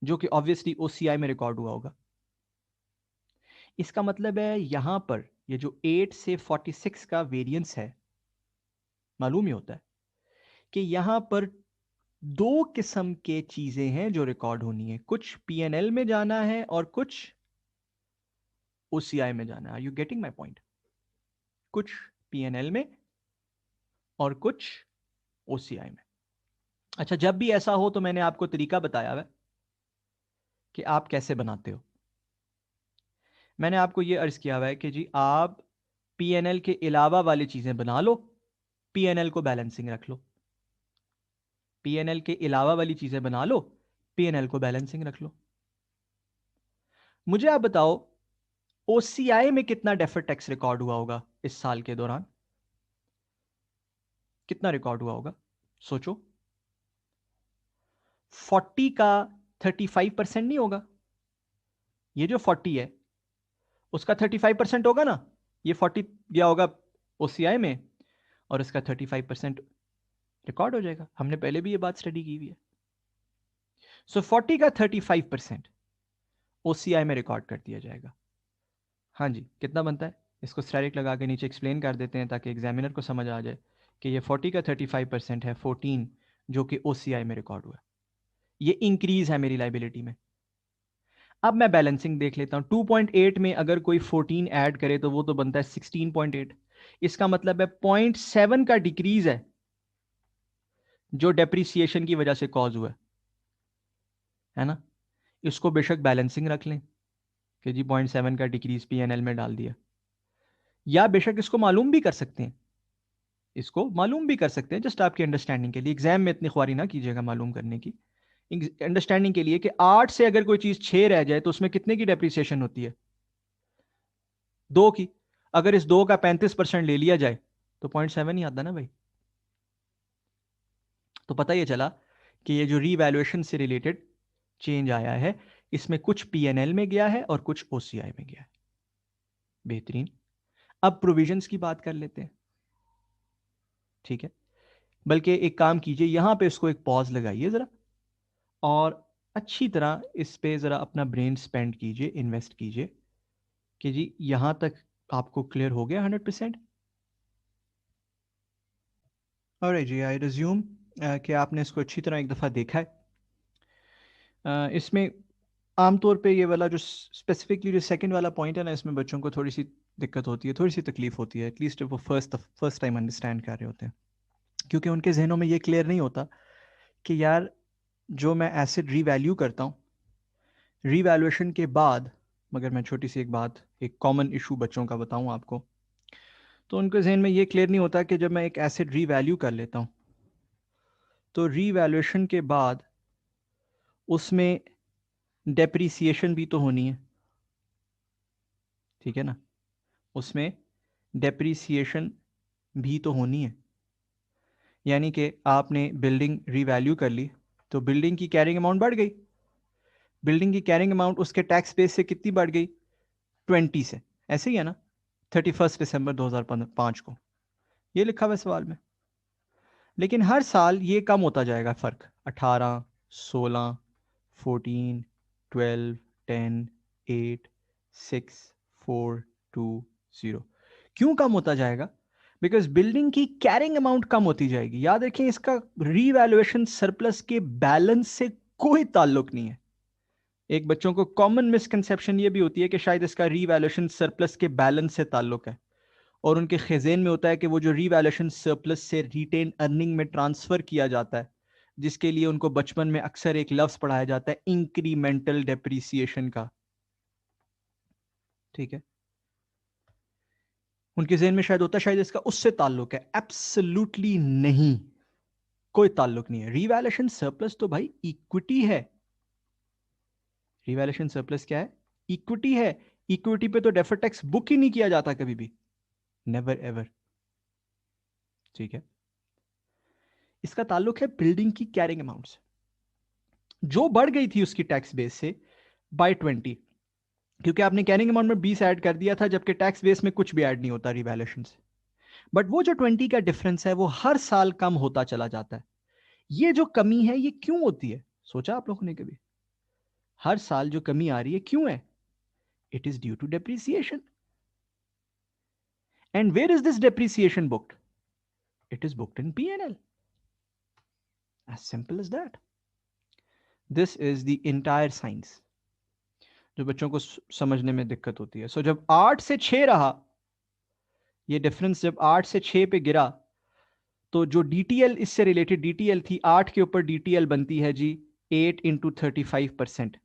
जो कि ऑब्वियसली ओसीआई में रिकॉर्ड हुआ होगा। इसका मतलब है यहां पर ये जो 8 से 46 का वेरिएंस है, मालूम ही होता है कि यहां पर दो किस्म के चीजें हैं जो रिकॉर्ड होनी है, कुछ पीएनएल में जाना है और कुछ ओसीआई में जाना है। Are you getting my point? कुछ पीएनएल में और कुछ ओसीआई में। अच्छा, जब भी ऐसा हो तो मैंने आपको तरीका बताया है कि आप कैसे बनाते हो। मैंने आपको यह अर्ज किया हुआ है कि जी आप पीएनएल के अलावा वाली चीजें बना लो, पीएनएल को बैलेंसिंग रख लो। पीएनएल के अलावा वाली चीजें बना लो, पीएनएल को बैलेंसिंग रख लो। मुझे आप बताओ, ओसीआई में कितना डेफर टैक्स रिकॉर्ड हुआ होगा इस साल के दौरान? कितना रिकॉर्ड हुआ होगा सोचो। 40 का 35% नहीं होगा? ये जो 40 है उसका 35% होगा ना। ये 40 गया होगा ओसीआई में और इसका 35% रिकॉर्ड हो जाएगा। हमने पहले भी ये बात स्टडी की हुई है। सो 40 का 35% ओसीआई में रिकॉर्ड कर दिया जाएगा। हाँ जी, कितना बनता है? इसको स्टैटिक लगा के नीचे एक्सप्लेन कर देते हैं ताकि एग्जामिनर को समझ आ जाए कि ये 40 का 35% है 14, जो कि ओसीआई में रिकॉर्ड हुआ। ये इंक्रीज है मेरी लाइबिलिटी में। अब मैं बैलेंसिंग देख लेता हूं। 2.8 में अगर कोई 14 ऐड करे तो वो तो बनता है 16.8। इसका मतलब है 0.7 का डिक्रीज है जो डेप्रिसिएशन की वजह से कॉज हुआ है ना। इसको बेशक बैलेंसिंग रख लें कि जी 0.7 का डिक्रीज पीएनएल में डाल दिया, या बेशक इसको मालूम भी कर सकते हैं। इसको मालूम भी कर सकते हैं जस्ट आपकी अंडरस्टैंडिंग के लिए। एग्जाम में इतनी ख्वारी ना कीजिएगा मालूम करने की, अंडरस्टैंडिंग के लिए कि 8 से अगर कोई चीज 6 रह जाए तो उसमें कितने की डेप्रिसिएशन होती है? 2 की। अगर इस 2 का 35% ले लिया जाए तो 0.7 ही आता ना भाई। तो पता ये चला कि ये जो रीवैल्यूएशन से रिलेटेड चेंज आया है, इसमें कुछ पीएनएल में गया है और कुछ ओसीआई में गया है। बेहतरीन। अब प्रोविजंस की बात कर लेते हैं, ठीक है। बल्कि एक काम कीजिए, यहां पे इसको एक पॉज लगाइए जरा और अच्छी तरह इस पे जरा अपना ब्रेन स्पेंड कीजिए, इन्वेस्ट कीजिए कि जी यहां तक आपको क्लियर हो गया 100%? ऑलराइट जी, आई रिज्यूम कि आपने इसको अच्छी तरह एक दफ़ा देखा है। इसमें आमतौर पे ये वाला जो स्पेसिफिकली जो सेकंड वाला पॉइंट है ना, इसमें बच्चों को थोड़ी सी दिक्कत होती है, थोड़ी सी तकलीफ होती है, एटलीस्ट वो फर्स्ट टाइम अंडरस्टैंड कर रहे होते हैं, क्योंकि उनके जहनों में ये क्लियर नहीं होता कि यार जो मैं एसिड रीवैल्यू करता हूँ, रीवैल्यूएशन के बाद, मगर मैं छोटी सी एक बात, एक कॉमन इशू बच्चों का बताऊँ आपको, तो उनके जहन में ये क्लियर नहीं होता कि जब मैं एक एसिड रीवैल्यू कर लेता हूँ तो रीवैल्यूएशन के बाद उसमें डेप्रिसिएशन भी तो होनी है, ठीक है ना, उसमें डेप्रिसिएशन भी तो होनी है। यानी कि आपने बिल्डिंग रीवैल्यू कर ली तो बिल्डिंग की कैरिंग अमाउंट बढ़ गई, बिल्डिंग की कैरिंग अमाउंट उसके टैक्स बेस से कितनी बढ़ गई, 20 से, ऐसे ही है ना, 31 दिसंबर 2005 को, ये लिखा हुआ है सवाल में। लेकिन हर साल ये कम होता जाएगा फ़र्क, 18, 16, 14, 12, 10, 8, 6, 4, 2, 0। क्यों कम होता जाएगा? बिकॉज बिल्डिंग की कैरिंग अमाउंट कम होती जाएगी। याद रखें, इसका रीवैल्यूएशन सरप्लस के बैलेंस से कोई ताल्लुक नहीं है। एक बच्चों को कॉमन मिसकंसेप्शन ये भी होती है कि शायद इसका रीवैल्यूएशन सरप्लस के बैलेंस से ताल्लुक है, और उनके खज़ेन में होता है कि वो जो रीवैल्यूएशन सरप्लस से रिटेन अर्निंग में ट्रांसफर किया जाता है, जिसके लिए उनको बचपन में अक्सर एक लफ्ज पढ़ाया जाता है इंक्रीमेंटल डेप्रिसिएशन का, ठीक है, उनके जहन में शायद होता है शायद इसका उससे ताल्लुक है। एब्सोल्युटली नहीं, कोई ताल्लुक नहीं है। रीवैल्यूएशन सरप्लस तो भाई इक्विटी है। रीवैल्यूएशन सरप्लस क्या है? इक्विटी है। इक्विटी पे तो डेफर्ड टैक्स बुक ही नहीं किया जाता कभी भी, नेवर एवर, ठीक है। इसका ताल्लुक है बिल्डिंग की कैरिंग अमाउंट से, जो बढ़ गई थी उसकी टैक्स बेस से बाय 20, क्योंकि आपने कैरिंग अमाउंट में 20 ऐड कर दिया था, जबकि टैक्स बेस में कुछ भी ऐड नहीं होता रिवैल्यूएशन से। बट वो जो 20 का डिफरेंस है वो हर साल कम होता चला जाता है। ये जो कमी है ये क्यों होती है, सोचा आप लोगों ने कभी? हर साल जो कमी आ रही है क्यों है? It is due to depreciation. And where is this depreciation booked? It is booked in P&L, as simple as that. This is the entire science जो बच्चों को समझने में दिक्कत होती है। सो जब 8 से 6 रहा, ये डिफरेंस जब 8 से 6 पे गिरा, तो जो DTL इससे रिलेटेड DTL थी, 8 के ऊपर DTL बनती है जी 8 इंटू 35%,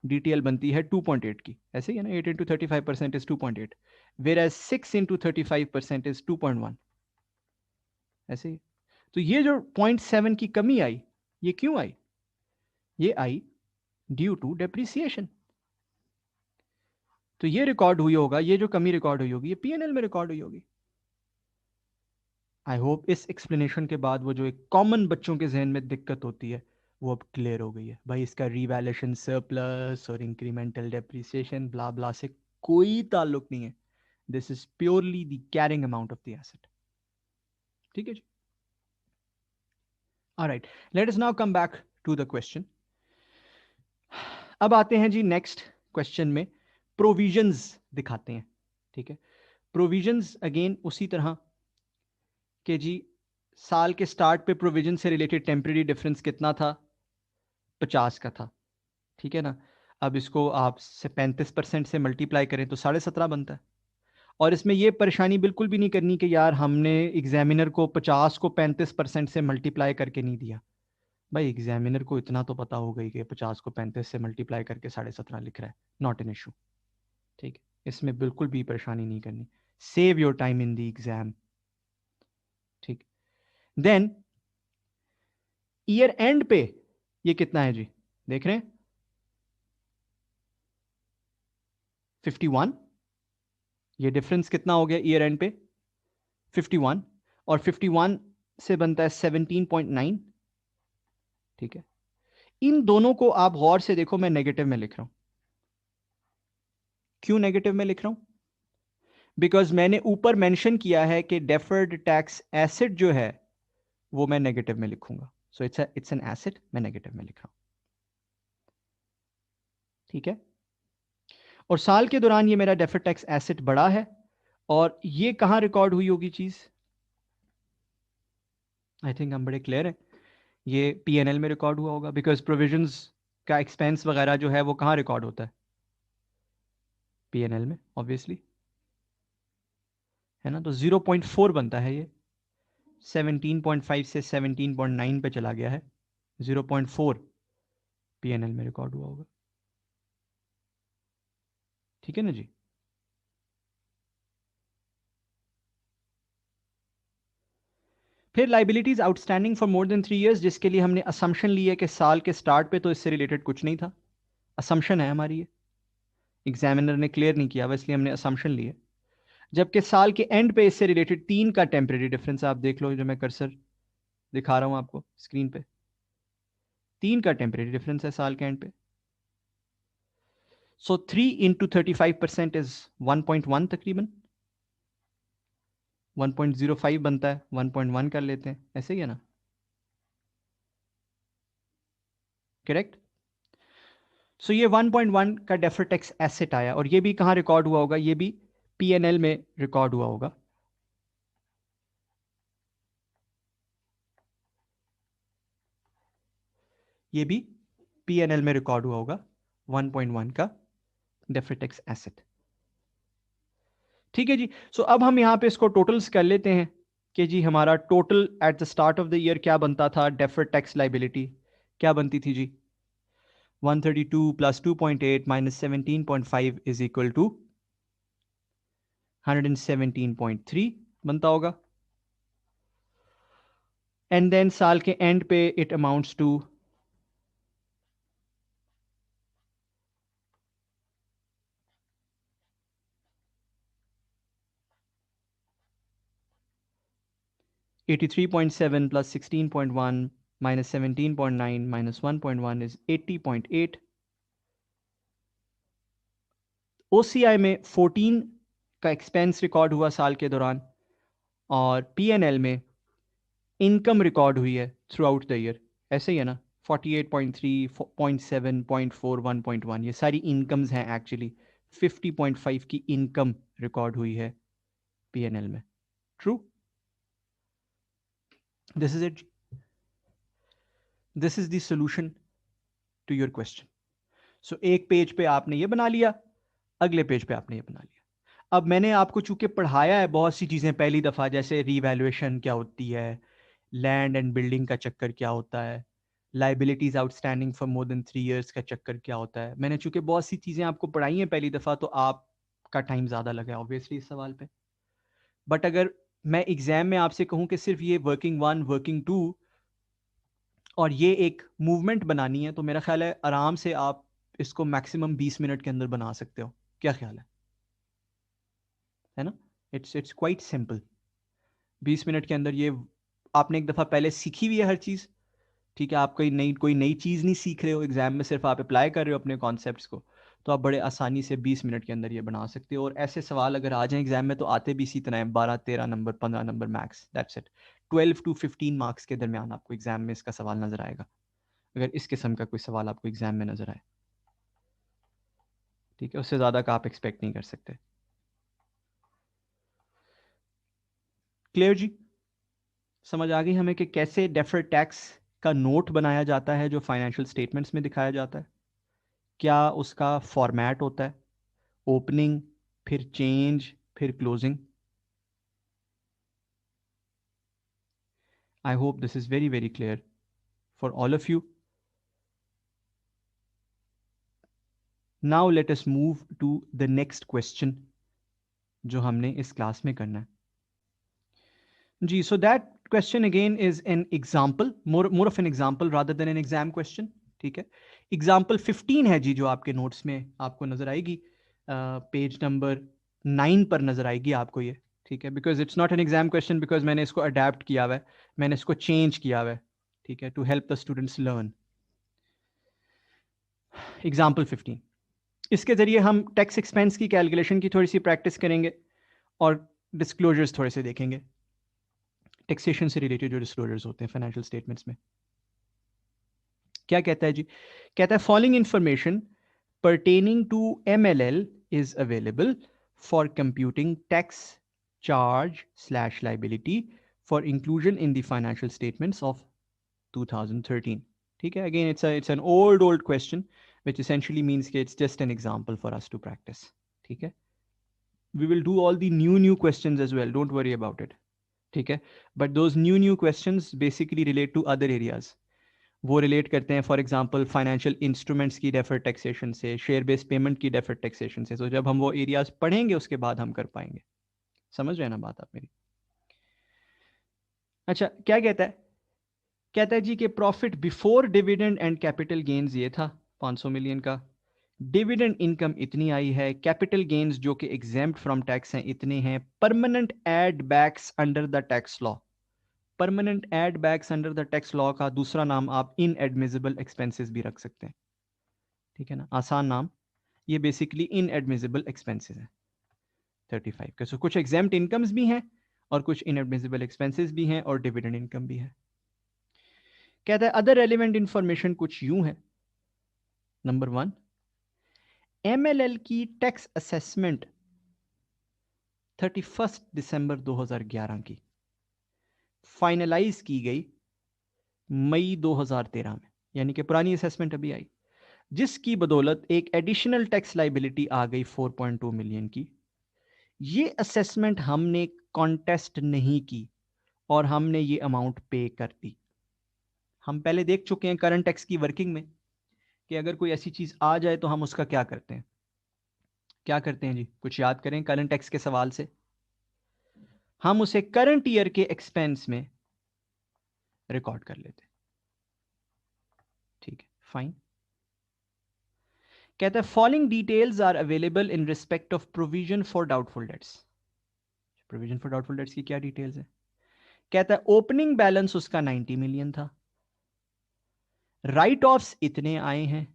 DTL बनती है 2.8 की, ऐसे ही है ना, 8 into 35% is 2.8, whereas 6 into 35% is 2.1, ऐसे ही। तो ये जो 0.7 की कमी आई, ये क्यों आई? ये आई ड्यू टू डेप्रिसिएशन। तो ये रिकॉर्ड हुई होगा, ये जो कमी रिकॉर्ड हुई होगी ये P&L में रिकॉर्ड हुई होगी। आई होप इस एक्सप्लेनेशन के बाद वो जो एक कॉमन बच्चों के जहन में दिक्कत होती है वो अब क्लियर हो गई है। भाई इसका रीवैल्यूएशन सरप्लस और इंक्रीमेंटल डेप्रिसिएशन ब्ला ब्ला से कोई ताल्लुक नहीं है। This is purely the carrying amount of the asset, ठीक है जी। Alright, let us now come back to the question. अब आते हैं जी नेक्स्ट क्वेश्चन में, प्रोविजंस दिखाते हैं, ठीक है। प्रोविजंस अगेन उसी तरह कि जी साल के स्टार्ट पे प्रोविजन से रिलेटेड टेम्परेरी डिफरेंस कितना था, 50 का था, ठीक है ना। अब इसको आप से 35% से मल्टीप्लाई करें तो 17.5 बनता है। और इसमें यह परेशानी बिल्कुल भी नहीं करनी कि यार हमने एग्जामिनर को 50 को 35% से मल्टीप्लाई करके नहीं दिया। भाई एग्जामिनर को इतना तो पता होगा ही कि 50 को 35 से मल्टीप्लाई करके 17.5 लिख रहा है, नॉट एन इशू, ठीक है। इसमें बिल्कुल भी परेशानी नहीं करनी, save your time in the exam, ठीक। देन ईयर एंड पे ये कितना है जी, देख रहे हैं 51, ये डिफरेंस कितना हो गया ईयर एंड पे 51, और 51 से बनता है 17.9, ठीक है। इन दोनों को आप गौर से देखो, मैं नेगेटिव में लिख रहा हूं। क्यों नेगेटिव में लिख रहा हूं? बिकॉज मैंने ऊपर मेंशन किया है कि डेफर्ड टैक्स एसेट जो है वो मैं नेगेटिव में लिखूंगा। सो इट्स एन एसेट, मैं नेगेटिव में लिख रहा हूं, ठीक है। और साल के दौरान ये मेरा डेफर्ड टैक्स एसेट बढ़ा है, और ये कहाँ रिकॉर्ड हुई होगी चीज? आई थिंक हम बड़े क्लियर हैं, ये पीएनएल में रिकॉर्ड हुआ होगा, बिकॉज प्रोविजंस का एक्सपेंस वगैरह जो है वो कहाँ रिकॉर्ड होता है? पीएनएल में ऑब्वियसली, है ना। तो 0.4 बनता है, ये 17.5 से 17.9 पे चला गया है, 0.4 पीएनएल में रिकॉर्ड हुआ होगा। ठीक है ना जी। फिर liabilities outstanding for more than 3 years, जिसके लिए हमने असम्पशन ली है कि साल के स्टार्ट पे तो इससे रिलेटेड कुछ नहीं था, असम्पशन है हमारी, ये एग्जामिनर ने क्लियर नहीं किया, इसलिए हमने असम्पशन ली है। जबकि साल के एंड पे इससे रिलेटेड 3 का टेम्परेरी डिफरेंस, आप देख लो जो मैं कर्सर दिखा रहा हूं आपको स्क्रीन पे, 3 का टेम्परेरी डिफरेंस है साल के एंड पे। सो 3 इंटू 35% इज 1.1, तकरीबन 1.05 बनता है, 1.1 कर लेते हैं, ऐसे ही है ना, करेक्ट। सो ये 1.1 का डेफर्ड टैक्स एसेट आया, और ये भी कहाँ रिकॉर्ड हुआ होगा? ये भी पीएनएल में रिकॉर्ड हुआ होगा। ये भी पीएनएल में रिकॉर्ड हुआ होगा, 1.1 का डेफर्ड टैक्स एसेट। ठीक है जी। सो अब हम यहां पे इसको टोटल्स कर लेते हैं कि जी हमारा total at the start of the year क्या बनता था, डेफर्ड टैक्स लाइबिलिटी क्या बनती थी जी? 132 plus 2.8 minus 17.5 is equal to 117.3 बनता होगा। एंड देन साल के एंड पे it amounts to 83.7 plus 16.1 minus 17.9 minus 1.1 is 80.8। ओसीआई में 14 का एक्सपेंस रिकॉर्ड हुआ साल के दौरान, और पीएनएल में इनकम रिकॉर्ड हुई है थ्रू आउट द ईयर, ऐसे ही है ना। 48.3, 0.7, 0.4, 1.1, ये सारी इनकम्स हैं एक्चुअली। 50.5 की इनकम रिकॉर्ड हुई है पीएनएल में। True, this is it, this is the solution to your question. So एक पेज पे आपने ये बना लिया, अगले पेज पे आपने ये बना लिया। अब मैंने आपको चूंकि पढ़ाया है बहुत सी चीज़ें पहली दफ़ा, जैसे रीवैल्यूएशन क्या होती है, लैंड एंड बिल्डिंग का चक्कर क्या होता है, liabilities outstanding for more than 3 years का चक्कर क्या होता है, मैंने चूंकि बहुत सी चीज़ें आपको पढ़ाई हैं पहली दफ़ा, तो आपका टाइम ज़्यादा लगा है ऑब्वियसली इस सवाल पे। बट अगर मैं एग्जाम में आपसे कहूँ कि सिर्फ ये वर्किंग 1, वर्किंग 2 और ये एक मूवमेंट बनानी है, तो मेरा ख्याल है आराम से आप इसको मैक्सिमम 20 मिनट के अंदर बना सकते हो। क्या ख्याल है ना? It's quite simple. 20 मिनट के अंदर ये आपने एक दफ़ा पहले सीखी हुई है हर चीज़। ठीक है, आप कोई नई चीज़ नहीं सीख रहे हो एग्जाम में, सिर्फ आप अप्लाई कर रहे हो अपने कॉन्सेप्ट्स को, तो आप बड़े आसानी से 20 मिनट के अंदर ये बना सकते हो। और ऐसे सवाल अगर आ जाएं एग्जाम में तो आते भी इसी तरह हैं, 12-13 number, 15 number max, that's it. 12 to 15 marks के दरमियान आपको एग्जाम में इसका सवाल नजर आएगा, अगर इस किस्म का कोई सवाल आपको एग्जाम में नजर आए। ठीक है, उससे ज़्यादा का आप एक्सपेक्ट नहीं कर सकते। क्लियर जी? समझ आ गई हमें कि कैसे डेफर्ड टैक्स का नोट बनाया जाता है जो फाइनेंशियल स्टेटमेंट्स में दिखाया जाता है, क्या उसका फॉर्मेट होता है, ओपनिंग, फिर चेंज, फिर closing. I hope this is very very clear for all of you. Now let us move to the next question जो हमने इस क्लास में करना है जी। So that question again is an example, more of an example rather than an exam question. ठीक है, example 15 है जी जो आपके नोट्स में आपको नजर आएगी, पेज नंबर 9 पर नजर आएगी आपको ये। ठीक है, because it's not an exam question, because मैंने इसको अडेप्ट किया हुआ है, मैंने इसको चेंज किया हुआ है। ठीक है, to help the students learn. Example 15, इसके जरिए हम टैक्स एक्सपेंस की कैलकुलेशन की थोड़ी सी प्रैक्टिस करेंगे और डिस्क्लोजर्स थोड़े से देखेंगे, टैक्सेशन से रिलेटेड जो डिस्क्लोजर्स होते हैं फाइनेंशियल स्टेटमेंट्स में। क्या कहता है जी? कहता है following information pertaining to MLL is available for computing tax charge / liability for inclusion in the financial statements of 2013. ठीक है, again it's an old question which essentially means that it's just an example for us to practice. ठीक है, we will do all the new questions as well, don't worry about it. ठीक है, but those new questions basically relate to other areas. वो relate करते हैं for example financial instruments की deferred taxation से, share based payment की deferred taxation से. तो जब हम वो एरियाज पढ़ेंगे उसके बाद हम कर पाएंगे. समझ रहे हैं ना बात आप मेरी? अच्छा, क्या कहता है? कहता है जी कि profit before dividend and capital gains ये था 500 मिलियन का. डिविडेंड इनकम इतनी आई है, कैपिटल गेन्स जो कि एग्जेम्प्ट फ्रॉम टैक्स हैं इतने हैं. Permanent add backs under the tax law. Permanent add backs under the tax law का दूसरा नाम आप इनएडमिसिबल एक्सपेंसेस भी रख सकते हैं. ठीक है ना, आसान नाम. ये बेसिकली इनएडमिसिबल एक्सपेंसेस है 35 के. सो कुछ एग्जेम्प्ट इनकम्स भी हैं और कुछ इनएडमिसिबल एक्सपेंसेस भी हैं और डिविडेंड इनकम भी है. कहता है अदर रेलिवेंट इंफॉर्मेशन कुछ यूं है. नंबर 1, एमएलएल की टैक्स असेसमेंट 31 दिसंबर 2011 की फाइनलाइज की गई मई 2013 में, यानी कि पुरानी असेसमेंट अभी आई, जिसकी बदौलत एक एडिशनल टैक्स लाइबिलिटी आ गई 4.2 मिलियन की. ये असेसमेंट हमने कॉन्टेस्ट नहीं की और हमने ये अमाउंट पे कर दी. हम पहले देख चुके हैं करंट टैक्स की वर्किंग में कि अगर कोई ऐसी चीज आ जाए तो हम उसका क्या करते हैं. क्या करते हैं जी, कुछ याद करें करंट टैक्स के सवाल से. हम उसे करंट ईयर के एक्सपेंस में रिकॉर्ड कर लेते हैं. ठीक है, फाइन. कहता है following details are available in respect of provision for doubtful debts. Provision for doubtful debts की क्या डिटेल्स है? कहता है ओपनिंग बैलेंस उसका 90 मिलियन था, राइट ऑफ्स इतने आए हैं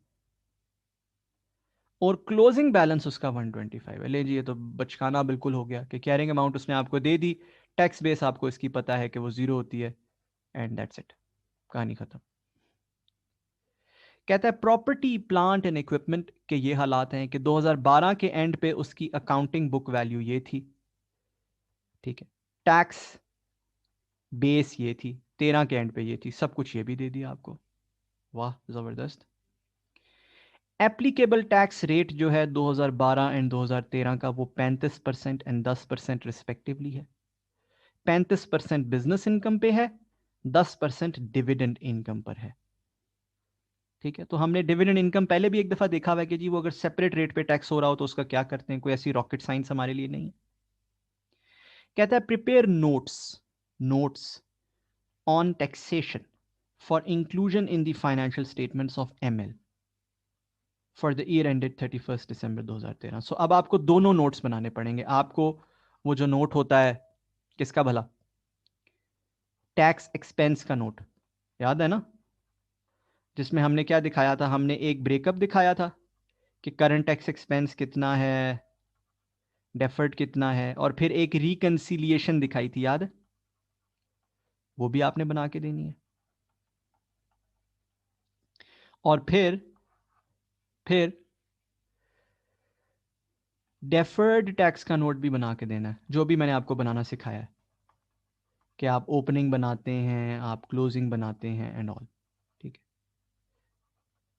और क्लोजिंग बैलेंस उसका 125 है. ले जी, ये तो बचकाना बिल्कुल हो गया कि कैरिंग अमाउंट उसने आपको दे दी, टैक्स बेस आपको इसकी पता है कि वो जीरो होती है, एंड दैट्स इट, कहानी खत्म. कहता है प्रॉपर्टी प्लांट एंड इक्विपमेंट के ये हालात हैं कि 2012 के एंड पे उसकी अकाउंटिंग बुक वैल्यू ये थी. ठीक है, टैक्स बेस ये थी, 13 के एंड पे ये थी, सब कुछ ये भी दे दिया आपको. वाह, जबरदस्त. एप्लीकेबल टैक्स रेट जो है 2012 एंड 2013 का वो 35% एंड 10% रिस्पेक्टिवली है. 35% बिजनेस इनकम पे है, 10% डिविडेंड इनकम पर है. ठीक है, तो हमने डिविडेंड इनकम पहले भी एक दफा देखा हुआ है कि जी वो अगर सेपरेट रेट पे टैक्स हो रहा हो तो उसका क्या करते हैं, कोई ऐसी रॉकेट साइंस हमारे लिए नहीं है. कहता है prepare notes on taxation for inclusion in the financial statements of ML for the year ended 31 December 2013. सो अब आपको दोनों नोट्स बनाने पड़ेंगे. आपको वो जो नोट होता है किसका भला, टैक्स एक्सपेंस का नोट, याद है ना, जिसमें हमने क्या दिखाया था, हमने एक ब्रेकअप दिखाया था कि करंट टैक्स एक्सपेंस कितना है, डेफर्ड कितना है, और फिर एक रिकंसिलिएशन दिखाई थी, याद है? वो भी आपने बना के देनी है. और फिर डेफर्ड टैक्स का नोट भी बना के देना है, जो भी मैंने आपको बनाना सिखाया है कि आप ओपनिंग बनाते हैं, आप क्लोजिंग बनाते हैं एंड ऑल. ठीक है,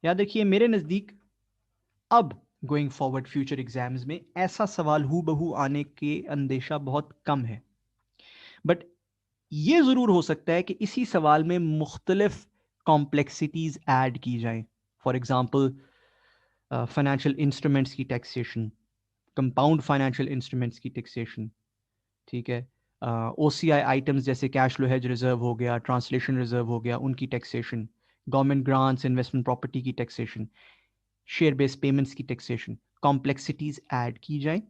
याद देखिए मेरे नज़दीक अब गोइंग फॉरवर्ड फ्यूचर एग्जाम्स में ऐसा सवाल हू बहू आने के अंदेशा बहुत कम है, बट ये ज़रूर हो सकता है कि इसी सवाल में मुख्तलिफ कॉम्प्लेक्सिटीज़ ऐड की जाएं. फॉर एग्जाम्पल फाइनेंशियल इंस्ट्रूमेंट्स की टैक्सेशन, कंपाउंड फाइनेंशियल इंस्ट्रूमेंट्स की टैक्सेशन. ठीक है, OCI आइटम्स जैसे कैश फ्लो हेज रिजर्व हो गया, ट्रांसलेशन रिजर्व हो गया, उनकी taxation, government grants, investment property की टैक्सेशन, शेयर बेस्ड पेमेंट्स की टैक्सेशन, कॉम्प्लेक्सिटीज ऐड की जाए.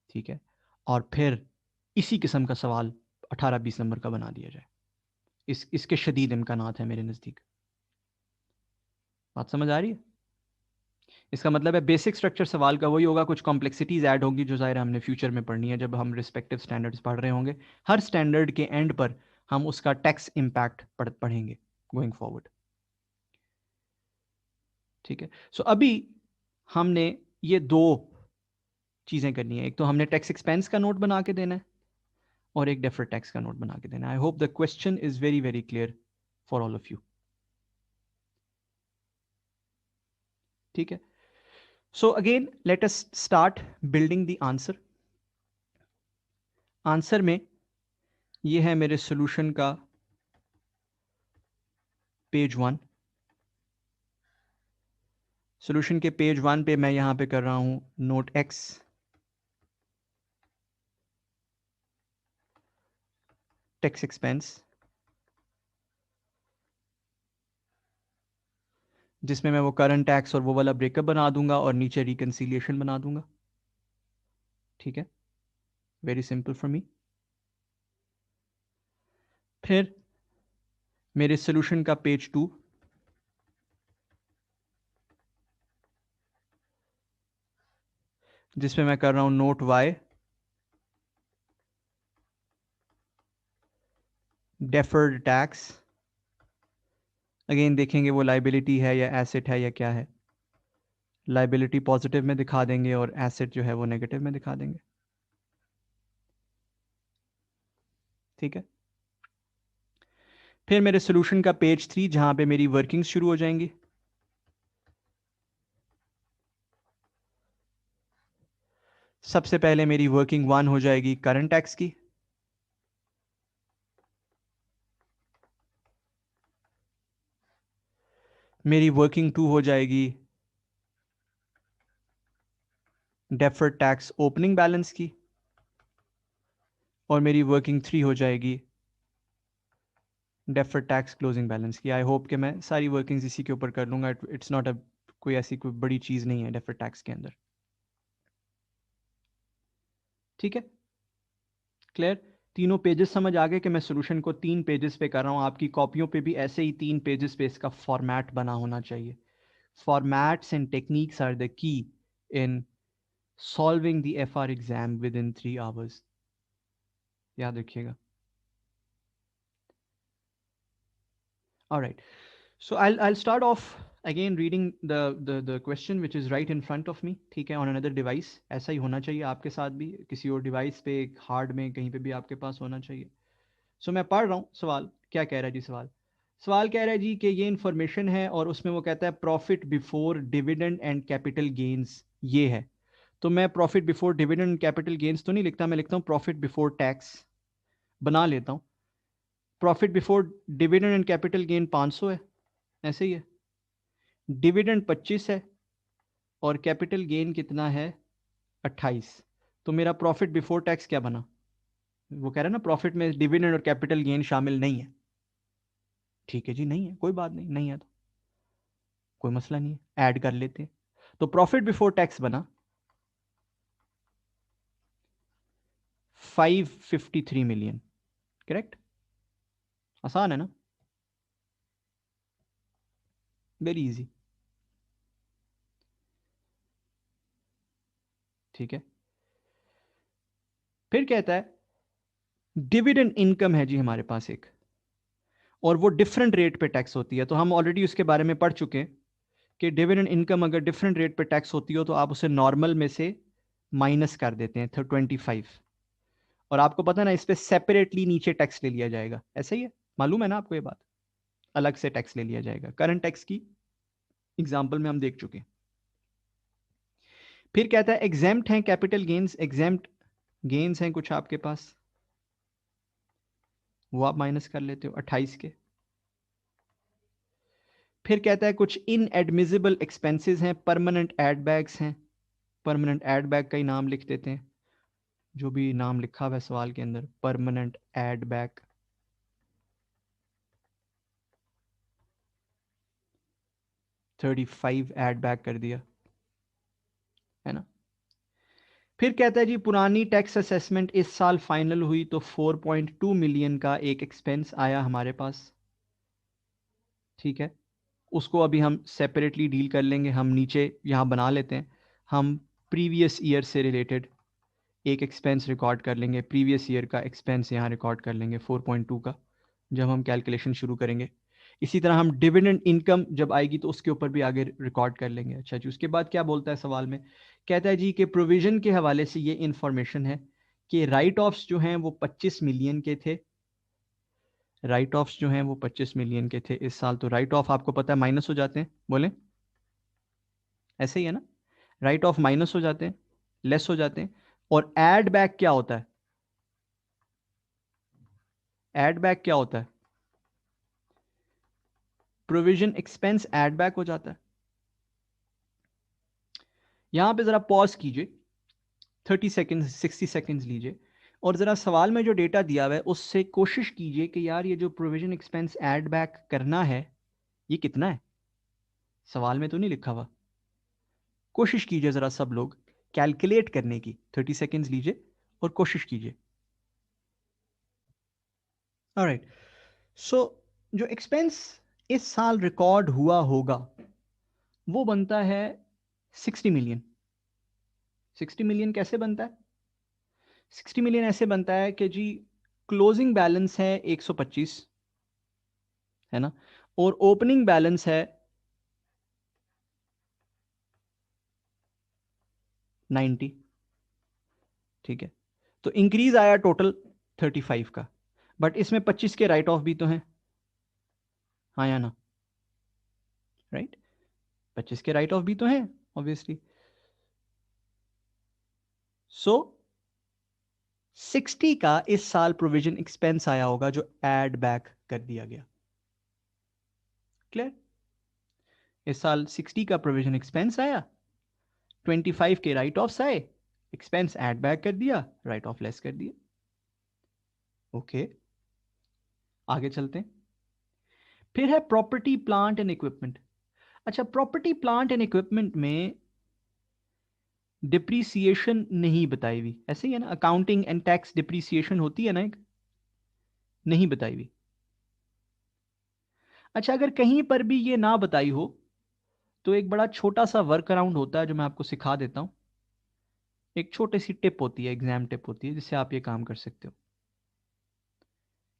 ठीक है, और फिर इसी किस्म का सवाल 18-20 नंबर का बना दिया जाए. इसके शदीद इम्कानात है मेरे नज़दीक. बात समझ आ रही है? इसका मतलब है बेसिक स्ट्रक्चर सवाल का वही होगा, कुछ कॉम्प्लेक्सिटीज ऐड होंगी जो ज़ाहिर हमने फ्यूचर में पढ़नी है जब हम रिस्पेक्टिव स्टैंडर्ड्स पढ़ रहे होंगे. हर स्टैंडर्ड के एंड पर हम उसका टैक्स इम्पैक्ट पढ़ेंगे गोइंग फॉरवर्ड. ठीक है, सो अभी हमने ये दो चीजें करनी है, एक तो हमने टैक्स एक्सपेंस का नोट बना के देना है और एक डेफर्ड टैक्स का नोट बना के देना है। I hope the question is very very clear for all of you. ठीक है, so again let us start building the answer. Answer में ये है मेरे सॉल्यूशन का पेज 1। सॉल्यूशन के पेज 1 पे मैं यहां पे कर रहा हूं नोट एक्स, टैक्स एक्सपेंस, जिसमें मैं वो करंट टैक्स और वो वाला ब्रेकअप बना दूंगा और नीचे रिकंसिलिएशन बना दूंगा। ठीक है, वेरी सिंपल फॉर मी। फिर मेरे सॉल्यूशन का पेज 2, जिसमें मैं कर रहा हूं note why, deferred tax. Again देखेंगे वो लाइबिलिटी है या एसेट है या क्या है। लाइबिलिटी पॉजिटिव में दिखा देंगे और एसेट जो है वो नेगेटिव में दिखा देंगे। ठीक है, फिर मेरे सॉल्यूशन का पेज 3 जहां पे मेरी वर्किंग्स शुरू हो जाएंगी। सबसे पहले मेरी वर्किंग 1 हो जाएगी करंट टैक्स की। मेरी वर्किंग 2 हो जाएगी डेफर्ड टैक्स ओपनिंग बैलेंस की। और मेरी वर्किंग 3 हो जाएगी डेफर्ड टैक्स क्लोजिंग बैलेंस की। आई होप कि मैं सारी वर्किंग्स इसी के ऊपर कर लूंगा। इट्स नॉट अ कोई ऐसी कोई बड़ी चीज़ नहीं है डेफर्ड टैक्स के अंदर। ठीक है, क्लियर? तीनों पेजेस समझ आ गए कि मैं सॉल्यूशन को 3 पेजेस पे कर रहा हूं। आपकी कॉपियों पे भी ऐसे ही 3 पेजेस पे इसका फॉर्मेट बना होना चाहिए। Formats and techniques are the key in solving the FR exam within 3 hours. याद रखिएगा। Alright, so I'll start off again reading the question which is right in front of me. ठीक है, on another device। ऐसा ही होना चाहिए आपके साथ भी, किसी और डिवाइस पे, हार्ड में, कहीं पे भी आपके पास होना चाहिए। सो मैं पढ़ रहा हूँ सवाल। क्या कह रहा है जी सवाल? सवाल कह रहा है जी कि ये इंफॉर्मेशन है और उसमें वो कहता है profit before dividend and capital gains ये है। तो मैं profit before dividend and capital gains तो नहीं लिखता, मैं लिखता हूँ प्रॉफिट बिफोर टैक्स। बना लेता हूँ। Profit before dividend and capital gain 500 है, ऐसे ही है। डिविडेंड 25 है और कैपिटल गेन कितना है? 28। तो मेरा प्रॉफिट बिफोर टैक्स क्या बना? वो कह रहा है ना प्रॉफिट में डिविडेंड और कैपिटल गेन शामिल नहीं है। ठीक है जी, नहीं है, कोई बात नहीं, नहीं है तो कोई मसला नहीं है, ऐड कर लेते हैं। तो प्रॉफिट बिफोर टैक्स बना 553 मिलियन। करेक्ट? आसान है ना, वेरी इजी। ठीक है, फिर कहता है डिविडेंड इनकम है जी हमारे पास एक, और वो डिफरेंट रेट पे टैक्स होती है। तो हम ऑलरेडी उसके बारे में पढ़ चुके हैं कि डिविडेंड इनकम अगर डिफरेंट रेट पे टैक्स होती हो तो आप उसे नॉर्मल में से माइनस कर देते हैं 25। और आपको पता है ना, इस पे सेपरेटली नीचे टैक्स ले लिया जाएगा। ऐसा ही है, मालूम है ना आपको ये बात? अलग से टैक्स ले लिया जाएगा। करंट टैक्स की एग्जांपल में हम देख चुके हैं। फिर कहता है एग्जेम्प्ट हैं कैपिटल गेन्स। एग्जेम्प्ट गेन्स हैं कुछ आपके पास, वो आप माइनस कर लेते हो 28 के। फिर कहता है कुछ इनएडमिजिबल एक्सपेंसेस हैं, परमानेंट एड बैग्स हैं। परमानेंट एड बैग का ही नाम लिख देते हैं, जो भी नाम लिखा हुआ है सवाल के अंदर, permanent add back. Thirty 35 add back कर दिया, है ना? फिर कहता है जी पुरानी टैक्स असेसमेंट इस साल फाइनल हुई तो 4.2 मिलियन का एक एक्सपेंस आया हमारे पास। ठीक है, उसको अभी हम सेपरेटली डील कर लेंगे। हम नीचे यहाँ बना लेते हैं, हम प्रीवियस ईयर से रिलेटेड एक एक्सपेंस रिकॉर्ड कर लेंगे। प्रीवियस ईयर का एक्सपेंस यहाँ रिकॉर्ड कर लेंगे 4.2 का, जब हम कैलकुलेशन शुरू करेंगे। इसी तरह हम डिविडेंड इनकम जब आएगी तो उसके ऊपर भी आगे रिकॉर्ड कर लेंगे। अच्छा जी, उसके बाद क्या बोलता है सवाल में, कहता है जी कि प्रोविजन के हवाले से ये इंफॉर्मेशन है कि राइट ऑफ्स जो हैं वो 25 मिलियन के थे। राइट ऑफ्स जो हैं वो 25 मिलियन के थे इस साल। तो राइट ऑफ आपको पता है माइनस हो जाते हैं, बोले ऐसे ही है ना, राइट ऑफ माइनस हो जाते हैं, लेस हो जाते हैं। और एड बैक क्या होता है, एड बैक क्या होता है, प्रोविजन एक्सपेंस एड बैक हो जाता है। यहां पे जरा पॉज कीजिए, 30 सेकेंड 60 सेकेंड्स लीजिए और ज़रा सवाल में जो डेटा दिया हुआ है उससे कोशिश कीजिए कि यार ये जो प्रोविजन एक्सपेंस ऐड बैक करना है ये कितना है। सवाल में तो नहीं लिखा हुआ, कोशिश कीजिए ज़रा सब लोग कैलकुलेट करने की। 30 सेकेंड्स लीजिए और कोशिश कीजिए। ऑलराइट, सो जो एक्सपेंस इस साल रिकॉर्ड हुआ होगा वो बनता है 60 मिलियन। 60 मिलियन कैसे बनता है, 60 मिलियन ऐसे बनता है कि जी क्लोजिंग बैलेंस है 125, है ना, और ओपनिंग बैलेंस है 90। ठीक है, तो इंक्रीज आया टोटल 35 का, बट इसमें 25 के राइट ऑफ भी तो हैं, हाँ या ना, राइट, 25 के राइट ऑफ भी तो हैं ऑब्वियसली। सो 60 का इस साल प्रोविजन एक्सपेंस आया होगा जो एड बैक कर दिया गया। क्लियर, इस साल 60 का प्रोविजन एक्सपेंस आया, 25 के राइट ऑफ्स आए, एक्सपेंस एड बैक कर दिया, राइट ऑफ लेस कर दिया। ओके, आगे चलते हैं। फिर है प्रॉपर्टी प्लांट एंड इक्विपमेंट। अच्छा, प्रॉपर्टी प्लांट एंड इक्विपमेंट में डिप्रीसिएशन नहीं बताई हुई, ऐसे ही है ना, अकाउंटिंग एंड टैक्स डिप्रीसिएशन होती है ना एक, नहीं बताई हुई। अच्छा, अगर कहीं पर भी ये ना बताई हो तो एक बड़ा छोटा सा वर्क अराउंड होता है जो मैं आपको सिखा देता हूं। एक छोटी सी टिप होती है, एग्जाम टिप होती है, जिससे आप ये काम कर सकते हो।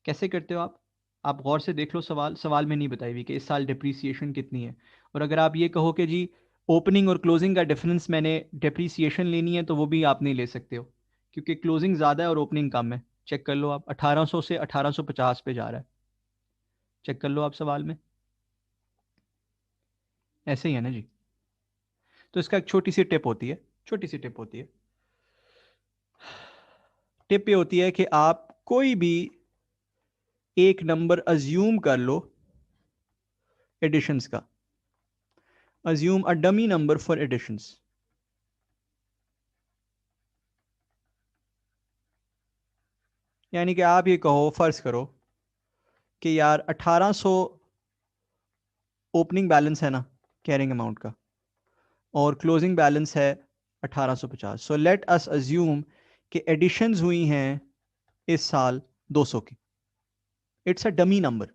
कैसे करते हो आप गौर से देख लो सवाल, सवाल में नहीं बताई हुई कि इस साल डिप्रीसिएशन कितनी है। और अगर आप ये कहो कि जी ओपनिंग और क्लोजिंग का डिफरेंस मैंने डिप्रीसिएशन लेनी है, तो वो भी आप नहीं ले सकते हो, क्योंकि क्लोजिंग ज़्यादा है और ओपनिंग कम है। चेक कर लो आप, 1800 से 1850 पे जा रहा है, चेक कर लो आप सवाल में, ऐसे ही है ना जी। तो इसका एक छोटी सी टिप होती है, छोटी सी टिप होती है। टिप ये होती है कि आप कोई भी एक नंबर अज्यूम कर लो एडिशंस का, assume a dummy number for additions. यानी कि आप ये कहो, फर्ज करो कि यार 1800 ओपनिंग बैलेंस है ना कैरिंग अमाउंट का, और क्लोजिंग बैलेंस है 1850। सो लेट अस अज्यूम कि एडिशंस हुई हैं इस साल 200 की। It's a dummy number,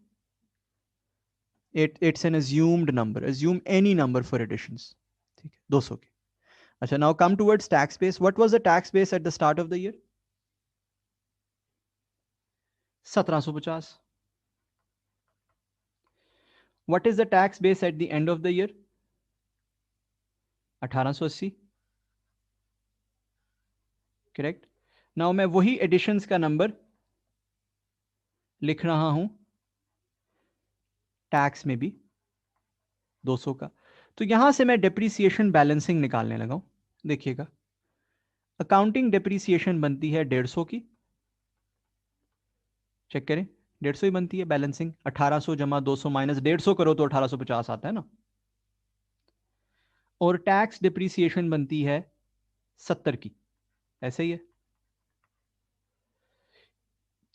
it's an assumed number, assume any number for additions. ठीक है, 200 की। अच्छा, now come towards tax base. What was the tax base at the start of the year? 1750। What is the tax base at the end of the year? 1880। Correct. Now मैं वही editions का number लिख रहा हूं tax में भी, 200 का। तो यहां से मैं डेप्रीसिएशन बैलेंसिंग निकालने लगा हूं। देखिएगा, अकाउंटिंग डेप्रीसिएशन बनती है 150 की, चेक करें, 150 ही बनती है बैलेंसिंग। 1800 जमा 200 माइनस 150 करो तो 1850 आता है ना। और टैक्स डिप्रीसिएशन बनती है 70 की, ऐसे ही है।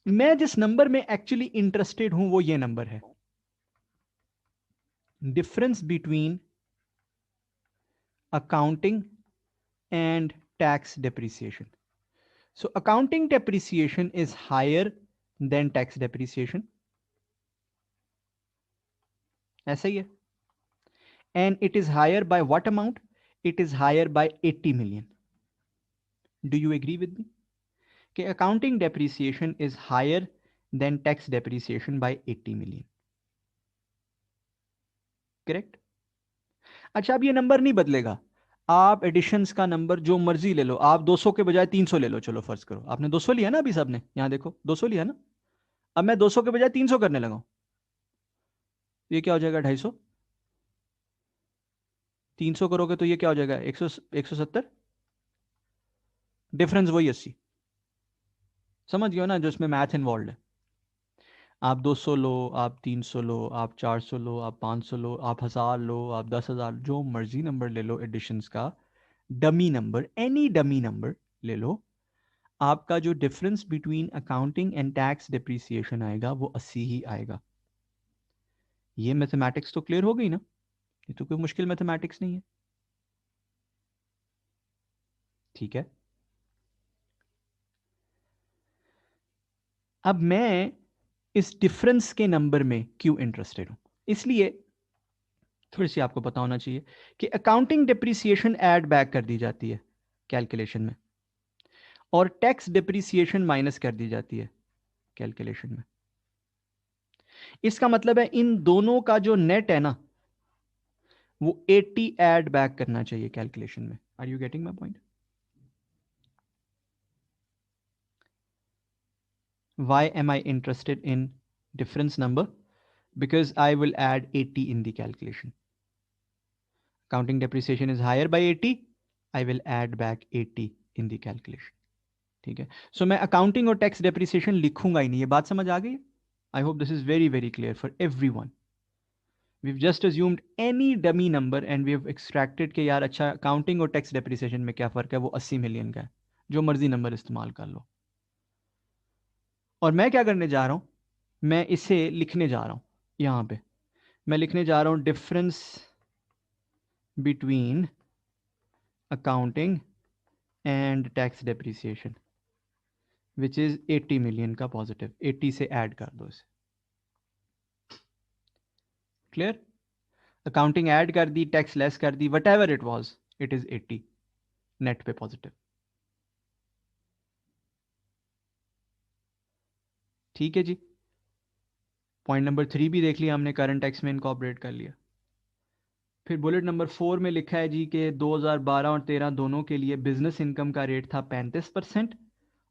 मैं जिस नंबर में एक्चुअली इंटरेस्टेड हूं वो ये नंबर है, difference between accounting and tax depreciation. So accounting depreciation is higher than tax depreciation, ऐसा ही है। And it is higher by what amount? It is higher by 80 million. Do you agree with me? कि accounting depreciation is higher than tax depreciation by 80 million. Correct. अच्छा, अब ये number नहीं बदलेगा, आप editions का नंबर जो मर्जी ले लो, आप 200 के बजाय 300 ले लो, चलो फर्ज करो आपने 200 लिया ना, अभी सबने यहां देखो 200 लिया ना, अब मैं 200 के बजाय 300 करने लगा हूं, ये क्या हो जाएगा 250, 300 करोगे तो ये क्या हो जाएगा 170, डिफरेंस वही 80। समझ गए ना जो इसमें मैथ इन्वॉल्व है। आप 200 लो, आप 300 लो, आप 400 लो, आप 500 लो, आप 1000 लो, आप 10,000, जो मर्जी नंबर ले लो एडिशंस का, dummy number, any dummy number ले लो, आपका जो difference between accounting and tax depreciation आएगा वो 80 ही आएगा। ये मैथमेटिक्स तो क्लियर हो गई ना, ये तो कोई मुश्किल मैथमेटिक्स नहीं है। ठीक है, अब मैं इस डिफरेंस के नंबर में क्यों इंटरेस्टेड हूं, इसलिए थोड़ी सी आपको पता होना चाहिए कि अकाउंटिंग डिप्रिसिएशन ऐड बैक कर दी जाती है कैलकुलेशन में, और टैक्स डिप्रिसिएशन माइनस कर दी जाती है कैलकुलेशन में। इसका मतलब है इन दोनों का जो नेट है ना, वो 80 ऐड बैक करना चाहिए कैलकुलेशन में। Are you getting my point? Why am I interested in difference number? Because I will add 80 in the calculation. Accounting depreciation is higher by 80. I will add back 80 in the calculation. ठीक है, सो मैं accounting और tax depreciation लिखूंगा ही नहीं, ये बात समझ आ गई? आई hope this is very very clear for everyone. we've just assumed any dummy number and we've extracted कि यार अच्छा अकाउंटिंग और टैक्स डेप्रिसिएशन में क्या फर्क है, वो 80 मिलियन का है, जो मर्जी नंबर इस्तेमाल कर लो। और मैं क्या करने जा रहा हूं, मैं इसे लिखने जा रहा हूं, यहां पे मैं लिखने जा रहा हूं difference between accounting and tax depreciation which is 80 million का पॉजिटिव, 80 से ऐड कर दो इसे। क्लियर? अकाउंटिंग ऐड कर दी, टैक्स लेस कर दी, whatever it was, it is 80 net पे पॉजिटिव। ठीक है जी, पॉइंट नंबर 3 भी देख लिया हमने, करंट टैक्स में इनकॉर्पोरेट कर लिया। फिर बुलेट नंबर 4 में लिखा है जी कि 2012 और 13 दोनों के लिए बिजनेस इनकम का रेट था 35%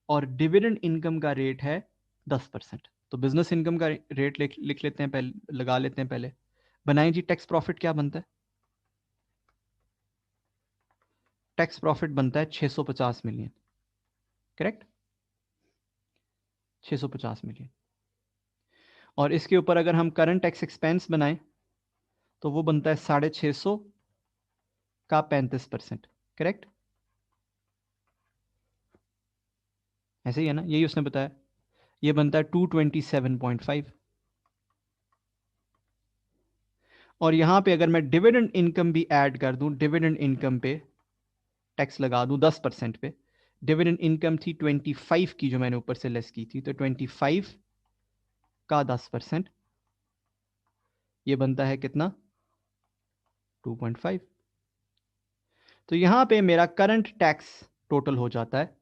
और डिविडेंड इनकम का रेट है 10%। तो बिजनेस इनकम का रेट लिख लेते हैं पहले, लगा लेते हैं पहले। बनाएं जी, टैक्स प्रॉफिट क्या बनता है? टैक्स प्रॉफिट बनता है 650 मिलियन, करेक्ट? 650 मिलियन। और इसके ऊपर अगर हम करंट टैक्स एक्सपेंस बनाएं तो वो बनता है 650 का 35%, करेक्ट? ऐसे ही है ना, यही उसने बताया। ये बनता है 227.5। और यहां पे अगर मैं डिविडेंड इनकम भी ऐड कर दूं, डिविडेंड इनकम पे टैक्स लगा दूं 10% पे, डिविडेंड इनकम थी 25 की जो मैंने ऊपर से लेस की थी, तो 25 का 10% ये बनता है कितना? 2.5। तो यहां पे मेरा करंट टैक्स टोटल हो जाता है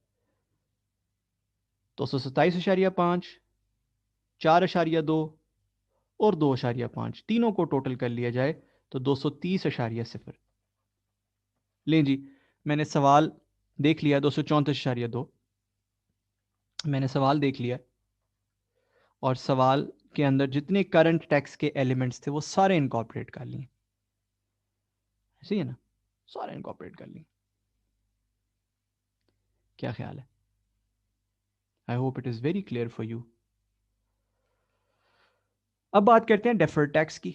227.5, 4.2 और 2.5, तीनों को टोटल कर लिया जाए तो 230.0। लें जी, मैंने सवाल देख लिया 234.2, मैंने सवाल देख लिया, और सवाल के अंदर जितने करंट टैक्स के एलिमेंट्स थे वो सारे इनकॉर्पोरेट कर लिए। ऐसे ही है ना, सारे इनकॉर्पोरेट कर लिए। क्या ख्याल है? I hope it is very clear for you. अब बात करते हैं डेफर्ड टैक्स की।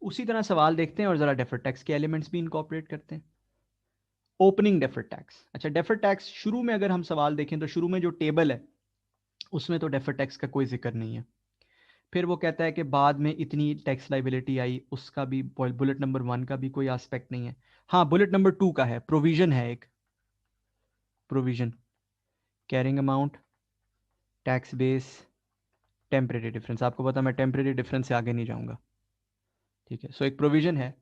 उसी तरह सवाल देखते हैं और जरा डेफर्ड टैक्स के एलिमेंट्स भी इनकॉर्पोरेट करते हैं। Opening deferred tax. अच्छा, डेफर्ड टैक्स शुरू में अगर हम सवाल देखें तो शुरू में जो टेबल है उसमें तो डेफर्ड टैक्स का कोई जिक्र नहीं है। फिर वो कहता है कि बाद में इतनी टैक्स लाइबिलिटी आई, उसका भी बुलेट नंबर 1 का भी कोई एस्पेक्ट नहीं है। हाँ, बुलेट नंबर 2 का है, प्रोविजन है एक, provision, carrying amount, tax base, temporary difference. आपको पता मैं टेम्परेरी डिफरेंस से आगे नहीं जाऊंगा, ठीक है। सो एक प्रोविजन है,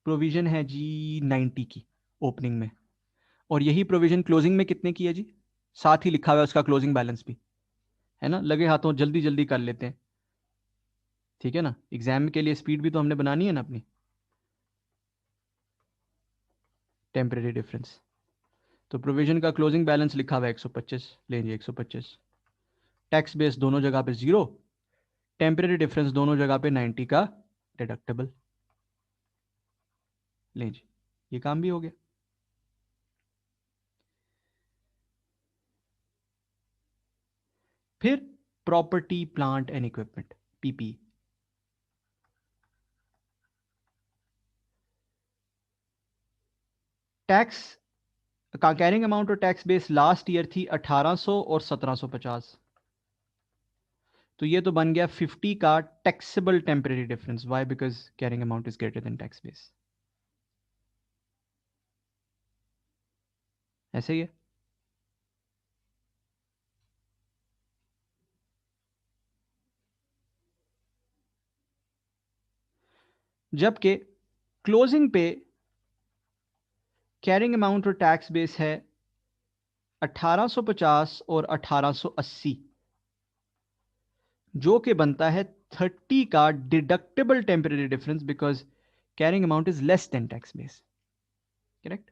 प्रोविजन है जी 90 की ओपनिंग में, और यही प्रोविजन क्लोजिंग में कितने की है जी? साथ ही लिखा हुआ है उसका क्लोजिंग बैलेंस भी, है ना, लगे हाथों जल्दी जल्दी कर लेते हैं। ठीक है ना, एग्जाम के लिए स्पीड भी तो हमने बनानी है ना अपनी। टेम्परेरी डिफरेंस, तो प्रोविजन का क्लोजिंग बैलेंस लिखा हुआ है 125, ले लीजिए 125। टैक्स बेस दोनों जगह पे 0, टेम्परेरी डिफरेंस दोनों जगह पे 90 का डिडक्टेबल, ले जी, ये काम भी हो गया। फिर property plant and equipment, PP. Tax का कैरिंग अमाउंट और टैक्स बेस लास्ट ईयर थी 1800 और 1750, तो ये तो बन गया 50 का taxable temporary difference. Why? Because carrying amount is greater than tax base. ऐसे ही है। जबकि क्लोजिंग पे कैरिंग अमाउंट और टैक्स बेस है 1850 और 1880, जो कि बनता है 30 का deductible temporary difference, because carrying amount is less than tax base. Correct,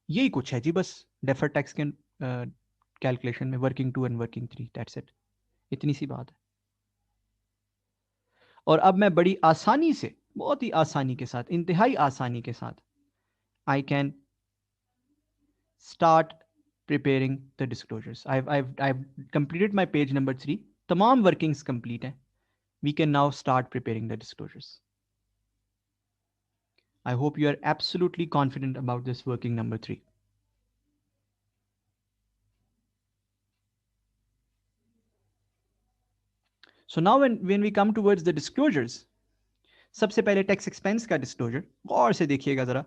यही कुछ है जी बस डेफर्ड टैक्स के कैलकुलेशन में, working 2 and working 3, that's it, इतनी सी बात है। और अब मैं बड़ी आसानी से, बहुत ही आसानी के साथ, इंतहाई आसानी के साथ, I can start preparing the disclosures. I've completed my page number 3. तमाम workings complete हैं. We can now start preparing the disclosures. I hope you are absolutely confident about this working number 3. So now when we come towards the disclosures, सबसे पहले tax expense का disclosure गौर से देखिएगा जरा।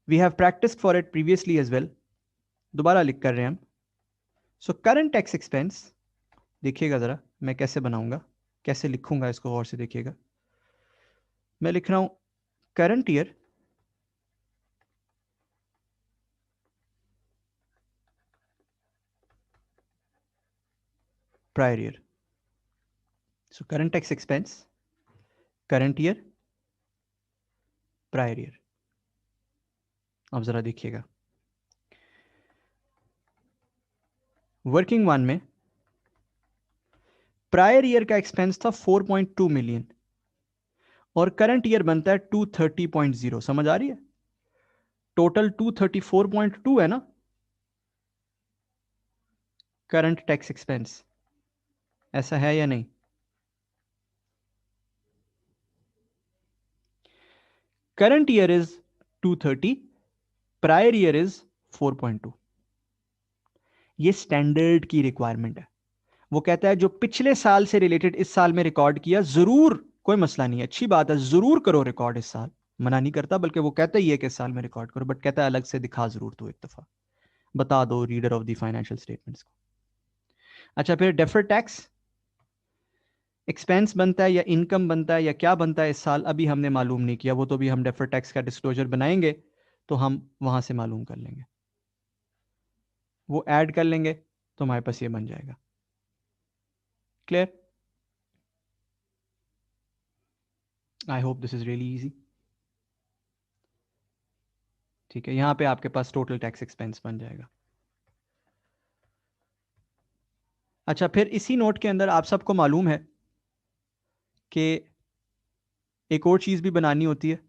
We have practiced for it previously as well. दोबारा लिख कर रहे हैं हम। So current tax expense, देखिएगा जरा मैं कैसे बनाऊंगा, कैसे लिखूंगा इसको, गौर से देखिएगा। मैं लिख रहा हूं current year prior year. So current tax expense, current year, prior year. अब जरा देखिएगा, वर्किंग 1 में प्रायर ईयर का एक्सपेंस था 4.2 मिलियन और करंट ईयर बनता है 230.0। समझ आ रही है? टोटल 234.2 है ना करंट टैक्स एक्सपेंस, ऐसा है या नहीं? Current year is 230, prior year is 4.2। ये स्टैंडर्ड की रिक्वायरमेंट है। वो कहता है जो पिछले साल से रिलेटेड इस साल में रिकॉर्ड किया, जरूर, कोई मसला नहीं है, अच्छी बात है, जरूर करो रिकॉर्ड इस साल, मना नहीं करता, बल्कि वो कहता ही है कि इस साल में रिकॉर्ड करो, बट कहता है अलग से दिखा जरूर तो एक दफा, बता दो reader of the financial statements को। अच्छा, फिर डेफर्ड टैक्स एक्सपेंस बनता है या इनकम बनता है या क्या बनता है इस साल, अभी हमने मालूम नहीं किया, वो तो भी हम डेफर्ड टैक्स का डिस्क्लोजर बनाएंगे तो हम वहां से मालूम कर लेंगे, वो ऐड कर लेंगे तो हमारे पास ये बन जाएगा। Clear? I hope this is really easy. ठीक है, यहां पे आपके पास टोटल टैक्स एक्सपेंस बन जाएगा। अच्छा, फिर इसी नोट के अंदर आप सबको मालूम है कि एक और चीज भी बनानी होती है,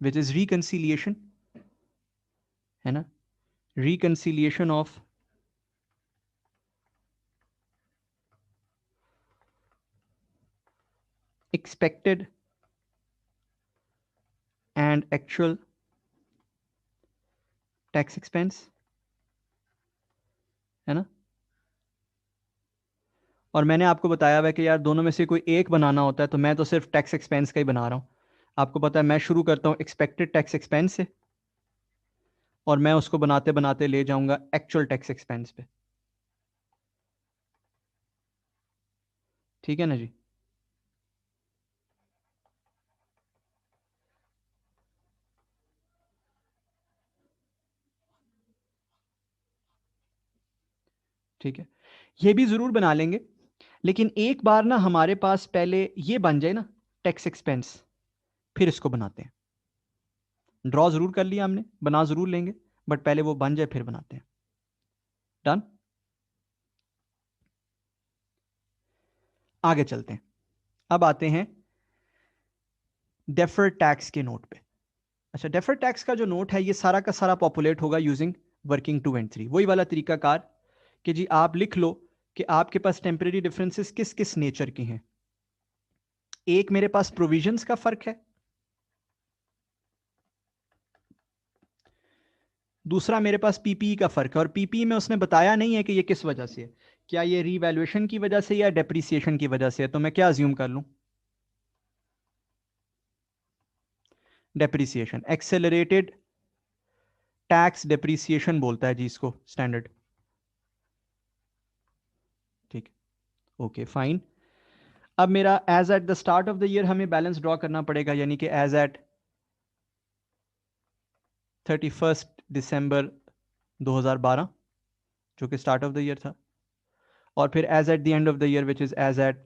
विच इज रिकंसिलिएशन, है ना, reconciliation of expected and actual tax expense, है ना। और मैंने आपको बताया हुआ है कि यार दोनों में से कोई एक बनाना होता है, तो मैं तो सिर्फ टैक्स एक्सपेंस का ही बना रहा हूं। आपको पता है मैं शुरू करता हूं एक्सपेक्टेड टैक्स एक्सपेंस से और मैं उसको बनाते बनाते ले जाऊंगा एक्चुअल टैक्स एक्सपेंस पे। ठीक है ना जी? ठीक है, ये भी जरूर बना लेंगे लेकिन एक बार ना हमारे पास पहले ये बन जाए ना टैक्स एक्सपेंस, फिर इसको बनाते हैं। ड्रॉ जरूर कर लिया हमने, बना जरूर लेंगे, बट पहले वो बन जाए फिर बनाते हैं। डन। आगे चलते हैं। अब आते हैं डेफर्ड टैक्स के नोट पे। अच्छा, डेफर्ड टैक्स का जो नोट है ये सारा का सारा पॉपुलेट होगा यूजिंग वर्किंग 2 एंड 3, वही वाला तरीकाकार कि जी आप लिख लो कि आपके पास टेम्परेरी डिफरेंसेस किस किस नेचर के हैं। एक मेरे पास प्रोविजंस का फर्क है, दूसरा मेरे पास पीपीई का फर्क है, और पीपीई में उसने बताया नहीं है कि ये किस वजह से है, क्या ये रीवैल्यूएशन की वजह से या डेप्रिसिएशन की वजह से है, तो मैं क्या अज्यूम कर लूं? डेप्रिसिएशन, एक्सेलरेटेड टैक्स डेप्रिसिएशन बोलता है जी इसको स्टैंडर्ड। ठीक, ओके फाइन। अब मेरा as at the start of the year हमें बैलेंस ड्रॉ करना पड़ेगा, यानी कि एज एट 31 दिसंबर 2012 जो कि स्टार्ट ऑफ द ईयर था, और फिर as at the end of the year which is as at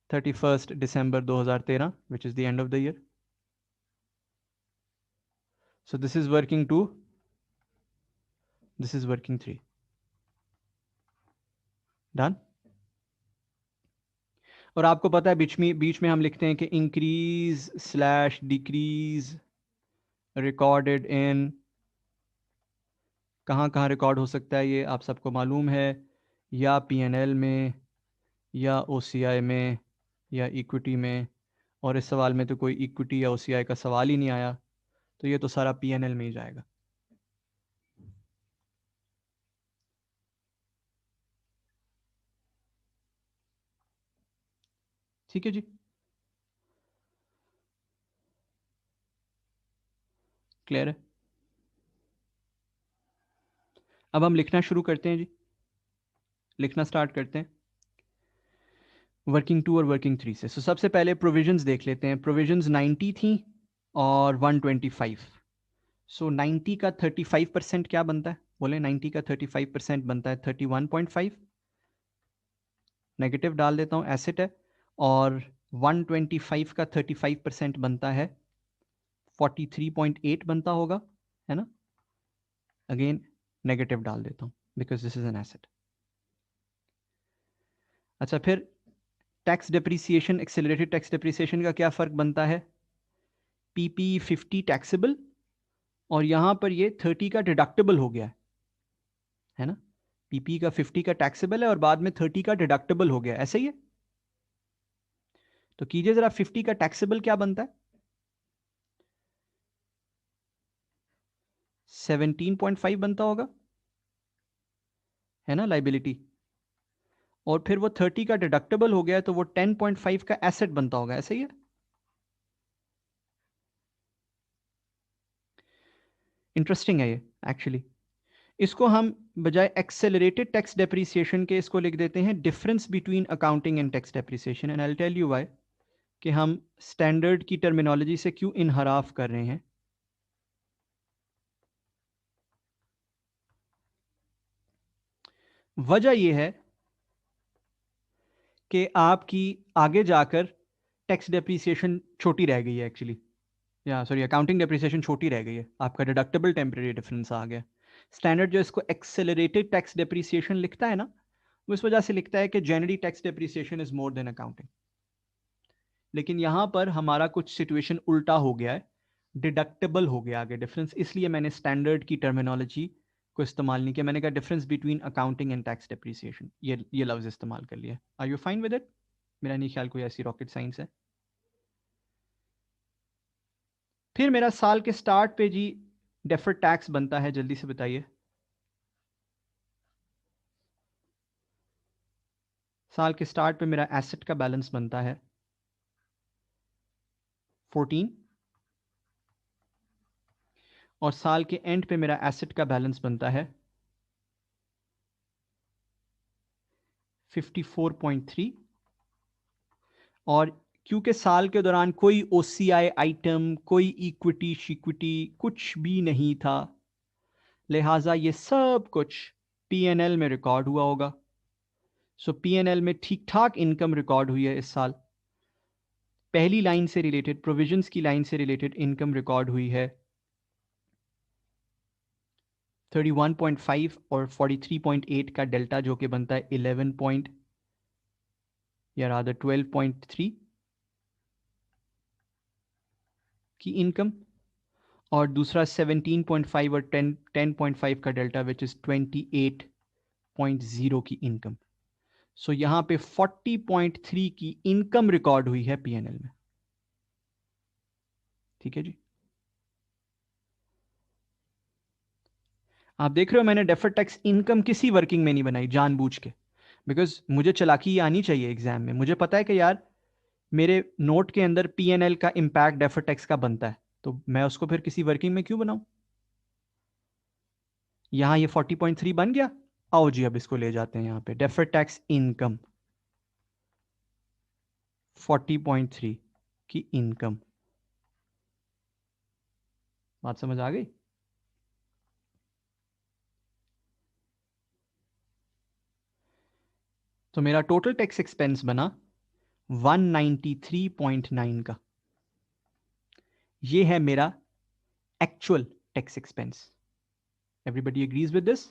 31 December 2013 which is the end of the year. So this is working 2, this is working 3. Done. और आपको पता है बीच में हम लिखते हैं कि increase slash decrease recorded in, कहाँ कहाँ रिकॉर्ड हो सकता है ये आप सबको मालूम है, या पीएनएल में, या ओसीआई में, या इक्विटी में। और इस सवाल में तो कोई इक्विटी या ओसीआई का सवाल ही नहीं आया, तो ये तो सारा पीएनएल में ही जाएगा। ठीक है जी, क्लियर है। अब हम लिखना शुरू करते हैं जी, लिखना स्टार्ट करते हैं वर्किंग 2 और वर्किंग 3 से। सो सबसे पहले प्रोविजंस देख लेते हैं। प्रोविजंस 90 थी और 125। सो 90 का 35% क्या बनता है? बोले 90 का 35% बनता है 31.5, नेगेटिव डाल देता हूँ, एसेट है। और 125 का 35% बनता है 43.8 बनता होगा, है ना? अगेन नेगेटिव डाल देता हूँ because this is an asset. अच्छा, फिर tax depreciation, accelerated tax depreciation का क्या फर्क बनता है? पीपी 50 टैक्सेबल, और यहां पर ये 30 का डिडक्टेबल हो गया है ना? पीपी का 50 का टैक्सेबल है और बाद में 30 का डिडक्टेबल हो गया, ऐसे ही है। तो कीजिए जरा, 50 का टैक्सेबल क्या बनता है? 17.5 बनता होगा, है ना, लाइबिलिटी। और फिर वो 30 का डिडक्टेबल हो गया तो वो 10.5 का एसेट बनता होगा, ऐसे ही है। इंटरेस्टिंग है ये एक्चुअली। इसको हम बजाय एक्सेलरेटेड टैक्स डेप्रिसिएशन के इसको लिख देते हैं difference between accounting and tax depreciation, and I will tell you why, कि हम स्टैंडर्ड की टर्मिनोलॉजी से क्यों इनहराफ कर रहे हैं। वजह यह है कि आपकी आगे जाकर टैक्स डेप्रिसिएशन छोटी रह गई है एक्चुअली, या सॉरी अकाउंटिंग डेप्रिसिएशन छोटी रह गई है, आपका डिडक्टेबल टेम्परेरी डिफरेंस आ गया। स्टैंडर्ड जो इसको एक्सेलरेटेड टैक्स डेप्रिसिएशन लिखता है ना, वो इस वजह से लिखता है कि generally tax depreciation is more than accounting. लेकिन यहां पर हमारा कुछ सिचुएशन उल्टा हो गया है, डिडक्टेबल हो गया आगे डिफरेंस, इसलिए मैंने स्टैंडर्ड की टर्मिनोलॉजी को इस्तेमाल नहीं किया। मैंने कहा difference between accounting and tax depreciation, ये लफ्ज इस्तेमाल कर लिया। Are you fine with it? मेरा नहीं ख्याल कोई ऐसी रॉकेट साइंस है। फिर मेरा साल के स्टार्ट पे जी डेफर्ड टैक्स बनता है, जल्दी से बताइए। साल के स्टार्ट पे मेरा एसेट का बैलेंस बनता है 14, और साल के एंड पे मेरा एसेट का बैलेंस बनता है 54.3। और क्योंकि साल के दौरान कोई ओसीआई आइटम, कोई इक्विटी शिक्विटी कुछ भी नहीं था, लिहाजा ये सब कुछ पीएनएल में रिकॉर्ड हुआ होगा। सो पीएनएल में ठीक ठाक इनकम रिकॉर्ड हुई है इस साल। पहली लाइन से रिलेटेड, प्रोविजंस की लाइन से रिलेटेड इनकम रिकॉर्ड हुई है 31.5 और 43.8 का डेल्टा जो कि बनता है 11 पॉइंट या रादर 12.3 की इनकम, और दूसरा 17.5 और 10.5 का डेल्टा विच इज 28.0 की इनकम। सो यहां पे 40.3 की इनकम रिकॉर्ड हुई है पीएनएल में। ठीक है जी, आप देख रहे हो मैंने डेफर्ड टैक्स इनकम किसी वर्किंग में नहीं बनाई जानबूझ के, बिकॉज मुझे चालाकी आनी चाहिए एग्जाम में। मुझे पता है कि यार मेरे नोट के अंदर पीएनएल का इंपैक्ट डेफर्ड टैक्स का बनता है, तो मैं उसको फिर किसी वर्किंग में क्यों बनाऊं। यहां ये 40.3 बन गया। आओ जी अब इसको ले जाते हैं यहां पे, डेफर्ड टैक्स इनकम 40.3 की इनकम। बात समझ आ गई। तो मेरा टोटल टैक्स एक्सपेंस बना 193.9 का। ये है मेरा actual tax expense. Everybody agrees with this.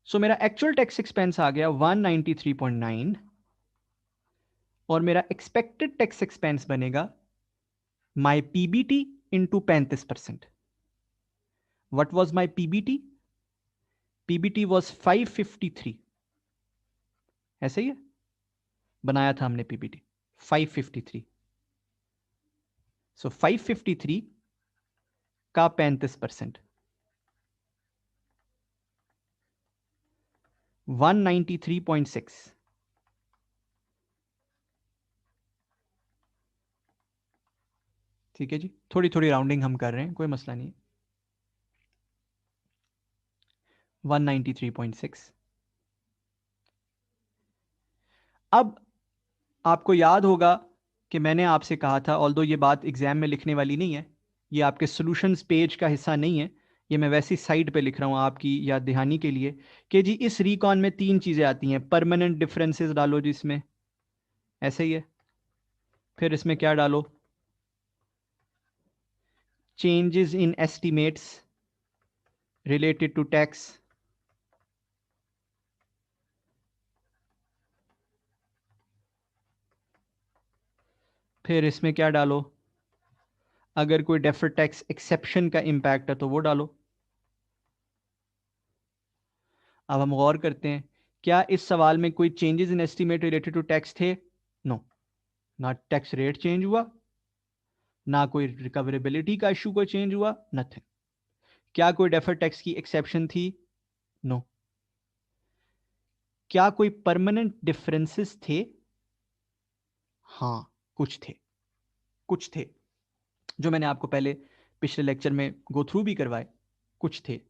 So मेरा एक्चुअल टैक्स एक्सपेंस आ गया 193.9 और मेरा एक्सपेक्टेड टैक्स एक्सपेंस बनेगा my PBT into 35%। What was my PBT? PBT was 553। ऐसे ही है, बनाया था हमने पीबीटी 553। सो 553 का 35%, 193.6। ठीक है जी, थोड़ी थोड़ी राउंडिंग हम कर रहे हैं, कोई मसला नहीं है। 193.6। अब आपको याद होगा कि मैंने आपसे कहा था, ऑल्दो ये बात एग्जाम में लिखने वाली नहीं है, ये आपके सॉल्यूशंस पेज का हिस्सा नहीं है, ये मैं वैसी साइड पे लिख रहा हूं आपकी याद दहानी के लिए, कि जी इस रिकॉन में 3 चीजें आती हैं। परमानेंट डिफरेंसेस डालो जिसमें, ऐसे ही है। फिर इसमें क्या डालो? Changes in estimates related to tax. फिर इसमें क्या डालो? अगर कोई डेफर्ड टैक्स एक्सेप्शन का इंपैक्ट है तो वो डालो। अब हम गौर करते हैं, क्या इस सवाल में कोई changes in estimate related to tax थे? नो, ना टैक्स रेट चेंज हुआ, ना कोई रिकवरेबिलिटी का इशू कोई चेंज हुआ, नथिंग। क्या कोई डेफर्ड टैक्स की एक्सेप्शन थी? नो। क्या कोई परमानेंट डिफरेंसेस थे? हाँ, कुछ थे, कुछ थे जो मैंने आपको पहले पिछले लेक्चर में गो थ्रू भी करवाए। कुछ थे,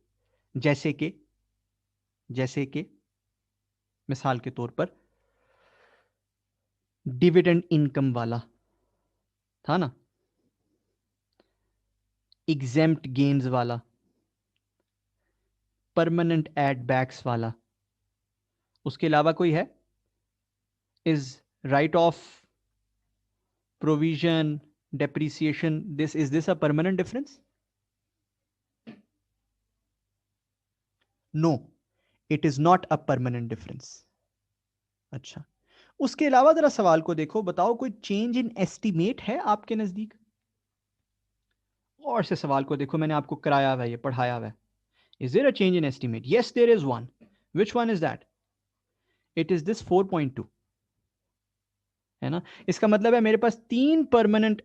जैसे कि मिसाल के तौर पर डिविडेंड इनकम वाला था ना, एग्जेम्प्ट गेन्स वाला, परमानेंट एड बैक्स वाला। उसके अलावा कोई है? Is write off provision, depreciation, this is this a permanent difference? No, it is not a permanent difference. अच्छा, उसके अलावा जरा सवाल को देखो, बताओ कोई चेंज इन एस्टिमेट है आपके नजदीक? और से सवाल को देखो, मैंने आपको कराया हुआ है, ये पढ़ाया हुआ है। Is there a change in estimate? Yes there is one. Which one is that? It is this 4.2, है ना। इसका मतलब है मेरे पास 3 परमानेंट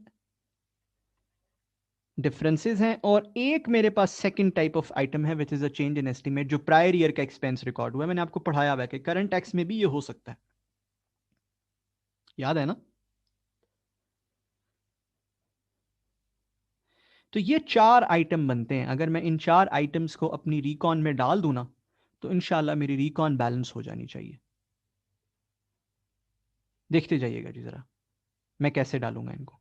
डिफरेंसेस हैं और एक मेरे पास सेकंड टाइप ऑफ आइटम है which is a change in estimate, जो प्रायर ईयर का एक्सपेंस रिकॉर्ड हुआ है। मैंने आपको पढ़ाया हुआ है कि करंट टैक्स में भी ये हो सकता है, याद है ना। तो ये 4 आइटम बनते हैं। अगर मैं इन 4 आइटम्स को अपनी रिकॉन में डाल दूं ना, तो इंशाल्लाह मेरी रिकॉन बैलेंस हो जानी चाहिए। देखते जाइएगा जी जरा मैं कैसे डालूंगा इनको।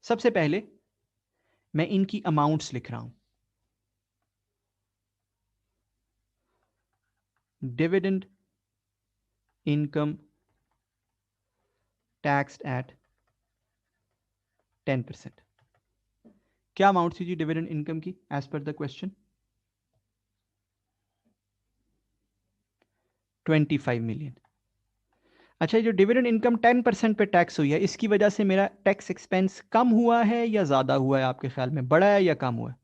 सबसे पहले मैं इनकी अमाउंट्स लिख रहा हूं। Dividend income taxed at 10%। क्या अमाउंट थी जी डिविडेंड इनकम की as per the question? 25 million. अच्छा, ये जो डिविडेंड इनकम 10% पे टैक्स हुई है, इसकी वजह से मेरा टैक्स एक्सपेंस कम हुआ है या ज्यादा हुआ है? आपके ख्याल में बढ़ा है या कम हुआ है?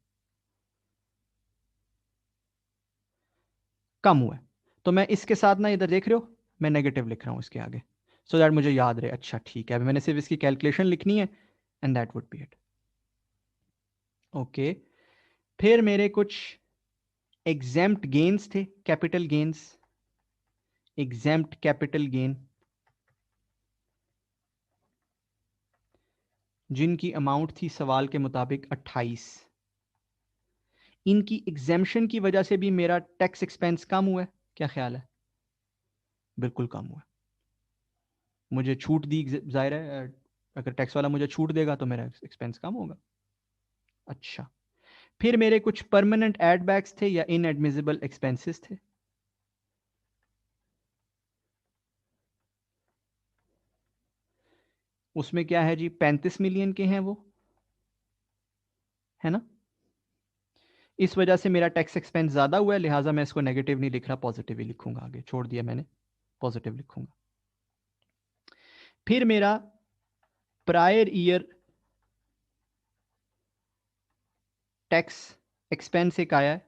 कम हुआ है। तो मैं इसके साथ ना, इधर देख रहे हो, मैं नेगेटिव लिख रहा हूं इसके आगे, सो दैट मुझे याद रहे। अच्छा ठीक है, अभी मैंने सिर्फ इसकी कैलकुलेशन लिखनी है and that would be it. Okay, फिर मेरे कुछ एग्जेम्प्ट गेन्स थे, capital gains, exempt capital gain, जिनकी अमाउंट थी सवाल के मुताबिक 28। इनकी एग्जेम्पशन की वजह से भी मेरा टैक्स एक्सपेंस कम हुआ है, क्या ख्याल है? बिल्कुल कम हुआ है। मुझे छूट दी, जाहिर है अगर टैक्स वाला मुझे छूट देगा तो मेरा एक्सपेंस कम होगा। अच्छा, फिर मेरे कुछ परमानेंट एड बैक्स थे या इनएडमिसिबल एक्सपेंसेस थे। उसमें क्या है जी, 35 मिलियन के हैं वो, है ना? इस वजह से मेरा टैक्स एक्सपेंस ज्यादा हुआ है, लिहाजा मैं इसको नेगेटिव नहीं लिख रहा, पॉजिटिव ही लिखूंगा। आगे छोड़ दिया मैंने, पॉजिटिव लिखूंगा। फिर मेरा प्रायर ईयर टैक्स एक्सपेंस एक आया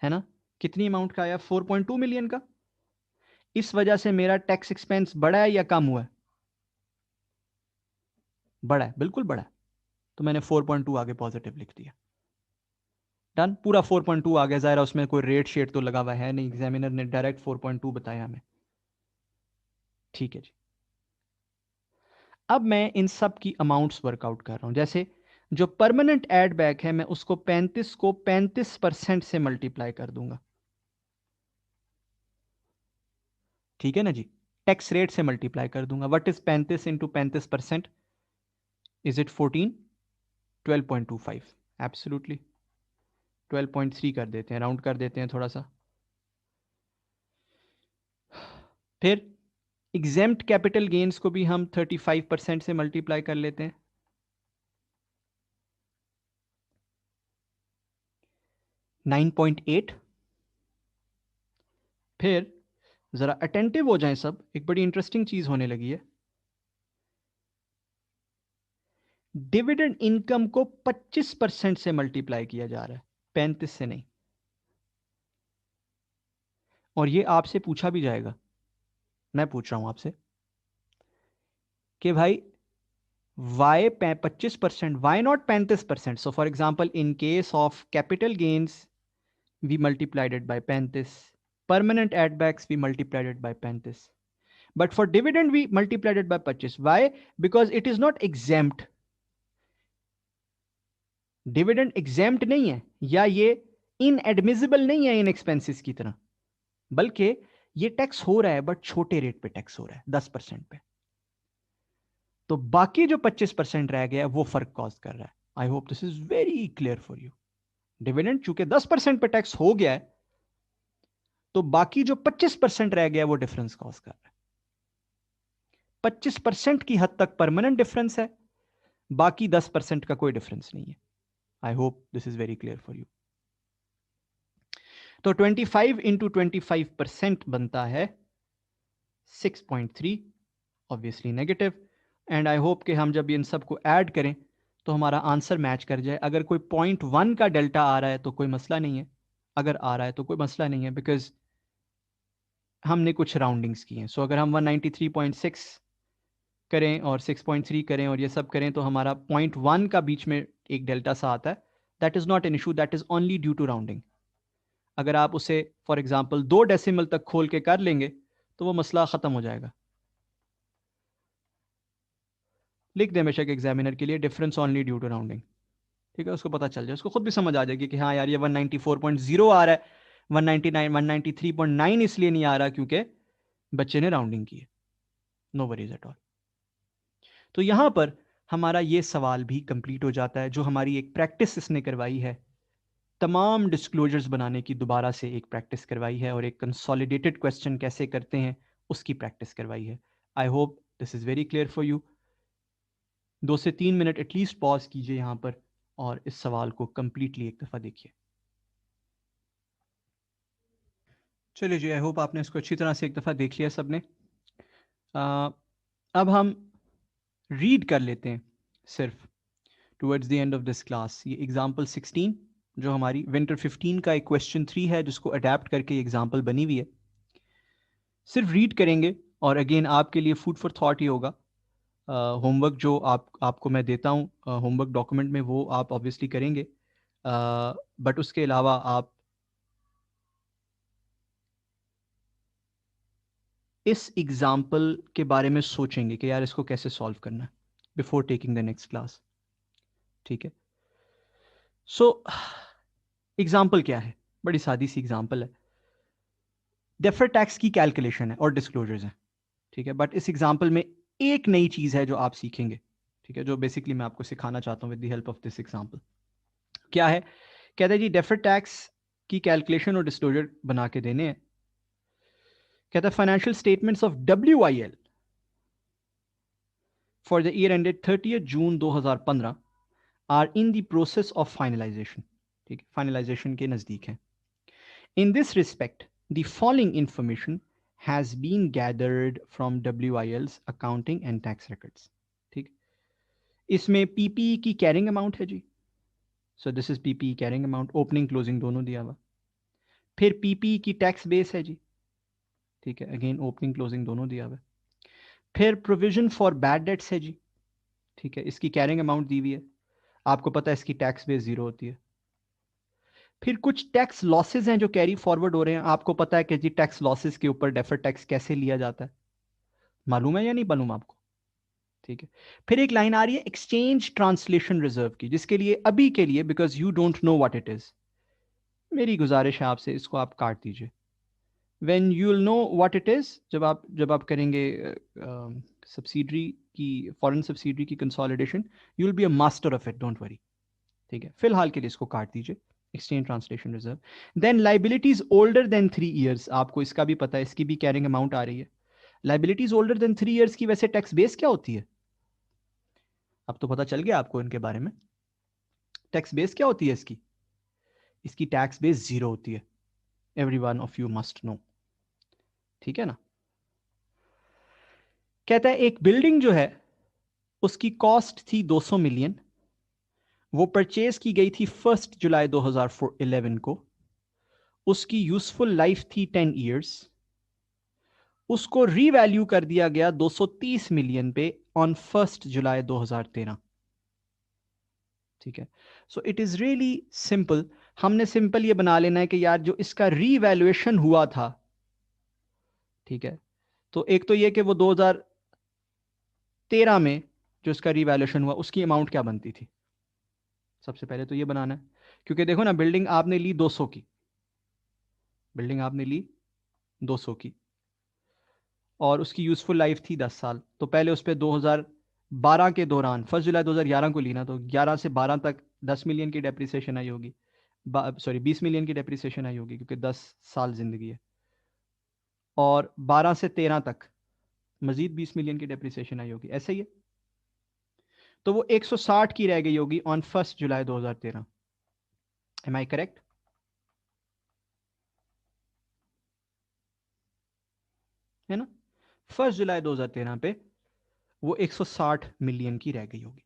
है ना? कितनी अमाउंट का आया? 4.2 मिलियन का। इस वजह से मेरा टैक्स एक्सपेंस बढ़ा है या कम हुआ है? बढ़ा है, बिल्कुल बढ़ा है। तो मैंने 4.2 आगे पॉजिटिव लिख दिया। डन, पूरा 4.2 आ गया। ज़ाहिर उसमें कोई रेट शेट तो लगा हुआ है नहीं, एग्जामिनर ने डायरेक्ट 4.2 बताया हमें। ठीक है जी। अब मैं इन सब की अमाउंट्स वर्कआउट कर रहा हूं। जैसे जो परमानेंट एड बैक है, मैं उसको 35 को 35% से मल्टीप्लाई कर दूंगा। ठीक है ना जी, टैक्स रेट से मल्टीप्लाई कर दूंगा। What is 35 into 35%? Is it 14? 12.25। Absolutely 12.3 कर देते हैं, राउंड कर देते हैं थोड़ा सा। फिर एग्जेम्प्ट कैपिटल गेन्स को भी हम 35% से मल्टीप्लाई कर लेते हैं। 9.8। फिर जरा अटेंटिव हो जाएं सब, एक बड़ी इंटरेस्टिंग चीज होने लगी है। डिविडेंड इनकम को 25% से मल्टीप्लाई किया जा रहा है, 35 से नहीं। और ये आपसे पूछा भी जाएगा, मैं पूछ रहा हूं आपसे कि भाई why 25%, why not 35%? So for example, in case of capital gains we multiplied it by 35, permanent add backs we multiplied it by 35, but for dividend we multiplied it by 25. Why? Because it is not exempt. Dividend exempt नहीं है, या ये inadmissible नहीं है इन expenses की तरह, बल्कि ये टैक्स हो रहा है बट छोटे रेट पे टैक्स हो रहा है, 10% पे। तो बाकी जो 25% रह गया वो फर्क कॉज कर रहा है। आई hope this is very clear for you. Dividend चूंकि 10% पे टैक्स हो गया है, तो बाकी जो 25% रह गया वो डिफरेंस कॉज कर रहा है। 25% की हद तक परमानेंट डिफरेंस है, बाकी 10% का कोई डिफरेंस नहीं है। आई hope this is very clear for you. तो 25 इंटू 25% बनता है 6.3, obviously negative. And I hope कि हम जब इन सबको ऐड करें तो हमारा आंसर मैच कर जाए। अगर कोई 0.1 का डेल्टा आ रहा है तो कोई मसला नहीं है, अगर आ रहा है तो कोई मसला नहीं है, बिकॉज हमने कुछ राउंडिंग्स की हैं। सो अगर हम 193.6 करें और 6.3 करें और ये सब करें तो हमारा 0.1 का बीच में एक डेल्टा सा आता है, that is not an issue, that is only due to rounding. अगर आप उसे फॉर एग्जाम्पल 2 डेसिमल तक खोल के कर लेंगे तो वो मसला खत्म हो जाएगा। लिख दें बेशक एग्जामिनर के लिए, difference only due to rounding. ठीक है, उसको पता चल जाए, उसको खुद भी समझ आ जाएगी कि हाँ यार ये 194.0 आ रहा है, 199 193.9 इसलिए नहीं आ रहा क्योंकि बच्चे ने राउंडिंग की है। No worries at all. तो यहां पर हमारा ये सवाल भी कंप्लीट हो जाता है, जो हमारी एक प्रैक्टिस इसने करवाई है, तमाम डिस्क्लोजर्स बनाने की दोबारा से एक प्रैक्टिस करवाई है और एक कंसोलिडेटेड क्वेश्चन कैसे करते हैं उसकी प्रैक्टिस करवाई है। आई hope this is very clear for you. 2 से 3 मिनट एटलीस्ट पॉज कीजिए यहाँ पर और इस सवाल को कंप्लीटली एक दफ़ा देखिए। चलिए जी, आई होप आपने इसको अच्छी तरह से एक दफ़ा देख लिया सबने। अब हम रीड कर लेते हैं सिर्फ towards the end of this class. ये एग्जाम्पल 16 जो हमारी विंटर 15 का एक क्वेश्चन 3 है, जिसको अडेप्ट करके एग्जाम्पल बनी हुई है, सिर्फ रीड करेंगे। और अगेन आपके लिए फूड फॉर थॉट ही होगा। होमवर्क जो आपको मैं देता हूँ होमवर्क डॉक्यूमेंट में, वो आप ऑब्वियसली करेंगे, बट उसके अलावा आप इस एग्जाम्पल के बारे में सोचेंगे कि यार इसको कैसे सॉल्व करना है before taking the next class. ठीक है, सो एग्जाम्पल क्या है? बड़ी सादी सी एग्जाम्पल है, डेफर टैक्स की कैलकुलेशन है और डिस्क्लोजर्स है। ठीक है, बट इस एग्जाम्पल में एक नई चीज है जो आप सीखेंगे। ठीक है, जो बेसिकली मैं आपको सिखाना चाहता हूँ with the help of this example. क्या है? कहता है जी डेफर टैक्स की कैलकुलेशन और डिस्क्लोजर बना के देने हैं। कहता है financial statements of WIL for the year ended 30 June 2015 are in the process of finalization. ठीक है, फाइनलाइजेशन के नजदीक है। In this respect the following information has been gathered from WIL's accounting and tax records. ठीक, इसमें PPE की carrying amount है जी। So this is PPE carrying amount, opening closing दोनों दिया हुआ। फिर PPE की टैक्स बेस है जी। ठीक है, अगेन ओपनिंग क्लोजिंग दोनों दिया हुआ है। फिर प्रोविजन फॉर बैड डेट्स है जी। ठीक है, इसकी कैरिंग अमाउंट दी हुई है, आपको पता है इसकी टैक्स बेस 0 होती है। फिर कुछ टैक्स लॉसेज हैं जो कैरी फॉरवर्ड हो रहे हैं, आपको पता है कि जी टैक्स लॉसेज के ऊपर डेफर टैक्स कैसे लिया जाता है, मालूम है या नहीं मालूम आपको? ठीक है, फिर एक लाइन आ रही है एक्सचेंज ट्रांसलेशन रिजर्व की, जिसके लिए अभी के लिए, because you don't know what it is, मेरी गुजारिश है आपसे इसको आप काट दीजिए। When you will know what it is, जब आप करेंगे सब्सिडरी की, फॉरेन सब्सिडरी की consolidation, you will be a master of it, don't worry. ठीक है, फिलहाल के लिए इसको काट दीजिए, exchange translation reserve. Then liabilities older than 3 years, आपको इसका भी पता है, इसकी भी कैरिंग अमाउंट आ रही है। लाइबिलिटीज ओल्डर देन 3 ईयर्स की वैसे टैक्स बेस क्या होती है? अब तो पता चल गया आपको इनके बारे में। टैक्स बेस क्या होती है इसकी? इसकी टैक्स बेस 0 होती है, every one of you must know. ठीक है ना? कहता है एक बिल्डिंग जो है उसकी कॉस्ट थी 200 मिलियन, वो परचेज की गई थी 1 जुलाई 2011 को, उसकी यूजफुल लाइफ थी 10 ईयर्स, उसको रीवैल्यू कर दिया गया 230 मिलियन पे ऑन 1 जुलाई 2013। ठीक है, so it is really simple. हमने सिंपल ये बना लेना है कि यार जो इसका रीवैल्यूएशन हुआ था, ठीक है, तो एक तो ये कि वो 2013 में जो इसका रीवैल्यूएशन हुआ उसकी अमाउंट क्या बनती थी, सबसे पहले तो ये बनाना है। क्योंकि देखो ना, बिल्डिंग आपने ली 200 की, बिल्डिंग आपने ली 200 की और उसकी यूजफुल लाइफ थी 10 साल, तो पहले उस पर 2012 के दौरान 1 जुलाई 2011 को ली ना, तो 11 से 12 तक 10 मिलियन की डेप्रिसिएशन आई होगी, सॉरी 20 मिलियन की डेप्रिसिएशन आई होगी, क्योंकि 10 साल जिंदगी है। और 12 से 13 तक मजीद 20 मिलियन की डेप्रिसिएशन आई होगी, ऐसे ही है। तो वो 160 की रह गई होगी on 1 July 2013। Am I correct? है ना? 1 जुलाई 2013 पे वो 160 मिलियन की रह गई होगी।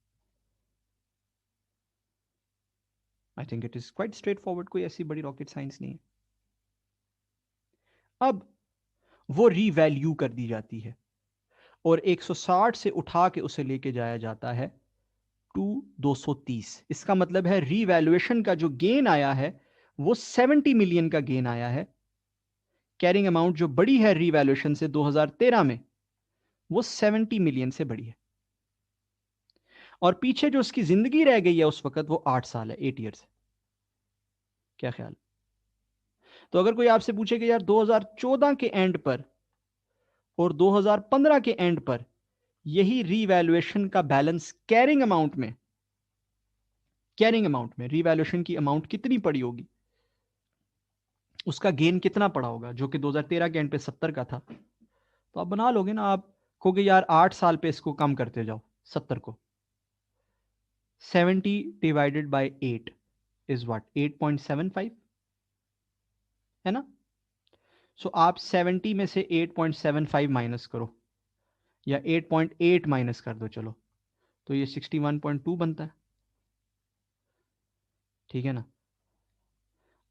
I think it is quite straight forward, कोई ऐसी बड़ी रॉकेट साइंस नहीं है। अब वो रीवैल्यू कर दी जाती है और 160 से उठा के उसे लेके जाया जाता है टू 230। इसका मतलब है रीवैल्यूएशन का जो गेन आया है वो 70 मिलियन का गेन आया है। कैरिंग अमाउंट जो बड़ी है रीवैल्यूएशन से 2013 में, वो 70 मिलियन से बड़ी है। और पीछे जो उसकी जिंदगी रह गई है उस वक्त, वो 8 साल है, 8 ईयर्स। क्या ख्याल? तो अगर कोई आपसे पूछे कि यार 2014 के एंड पर और 2015 के एंड पर यही रीवैल्यूएशन का बैलेंस कैरिंग अमाउंट में, रीवैल्यूएशन की अमाउंट कितनी पड़ी होगी, उसका गेन कितना पड़ा होगा, जो कि 2013 के एंड पे 70 का था। तो आप बना लोगे ना, आप कहोगे यार 8 साल पे इसको कम करते जाओ 70 को। 70 डिवाइडेड बाय 8 इज व्हाट, 8.75 है ना। सो आप 70 में से 8.75 माइनस करो, या 8.8 माइनस कर दो चलो, तो ये 61.2 बनता है, ठीक है ना।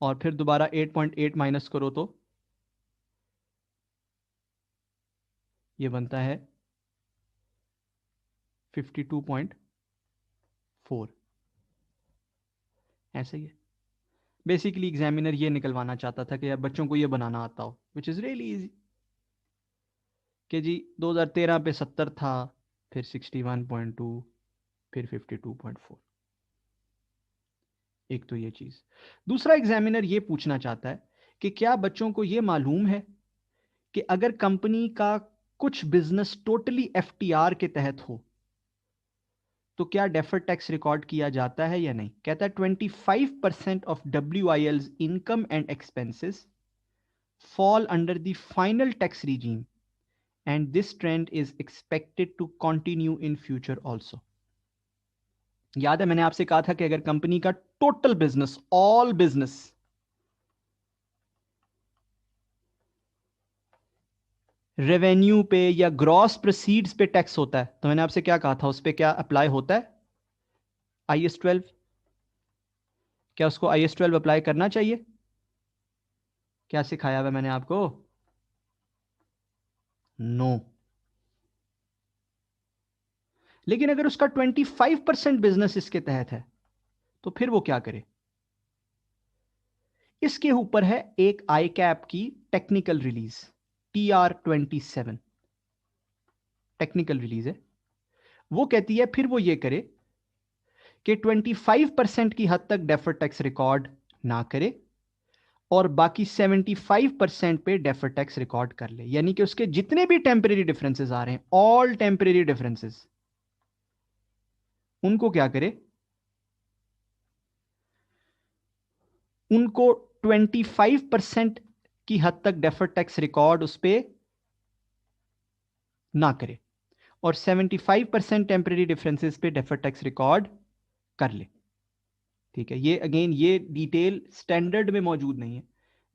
और फिर दोबारा 8.8 माइनस करो तो ये बनता है 52.4। ऐसे ही है। बेसिकली एग्जामिनर ये निकलवाना चाहता था कि यार बच्चों को ये बनाना आता हो, विच इज रियली इजी, कि जी 2013 पे 70 था, फिर 61.2, फिर 52.4। एक तो ये चीज। दूसरा, एग्जामिनर ये पूछना चाहता है कि क्या बच्चों को ये मालूम है कि अगर कंपनी का कुछ बिजनेस टोटली एफटीआर के तहत हो तो क्या डेफर्ड टैक्स रिकॉर्ड किया जाता है या नहीं। कहता है 25% of WIL's income and expenses fall under the final tax regime and this trend is expected to continue in future also। याद है मैंने आपसे कहा था कि अगर कंपनी का total business, all business, revenue पे या ग्रॉस प्रोसीड्स पे टैक्स होता है, तो मैंने आपसे क्या कहा था, उस पर क्या अप्लाई होता है, IS 12। क्या उसको IS 12 अप्लाई करना चाहिए। क्या सिखाया हुआ मैंने आपको, नो। लेकिन अगर उसका 25% बिजनेस इसके तहत है तो फिर वो क्या करे। इसके ऊपर है एक आई कैप की technical release, TR27 technical release है। वो कहती है फिर वो ये करे कि 25% की हद तक डेफर्ड टैक्स रिकॉर्ड ना करे और बाकी 75% पे डेफर्ड टैक्स रिकॉर्ड कर ले। यानी कि उसके जितने भी टेम्परेरी डिफरेंसेस आ रहे हैं, ऑल टेम्परेरी डिफरेंसेस, उनको क्या करे, उनको 25% की हद तक डेफर्ड टैक्स रिकॉर्ड उस पर ना करे और 75% टेम्परेरी डिफरेंसेस पे डेफर्ड टैक्स रिकॉर्ड कर ले। ठीक है, ये अगेन ये डिटेल स्टैंडर्ड में मौजूद नहीं है,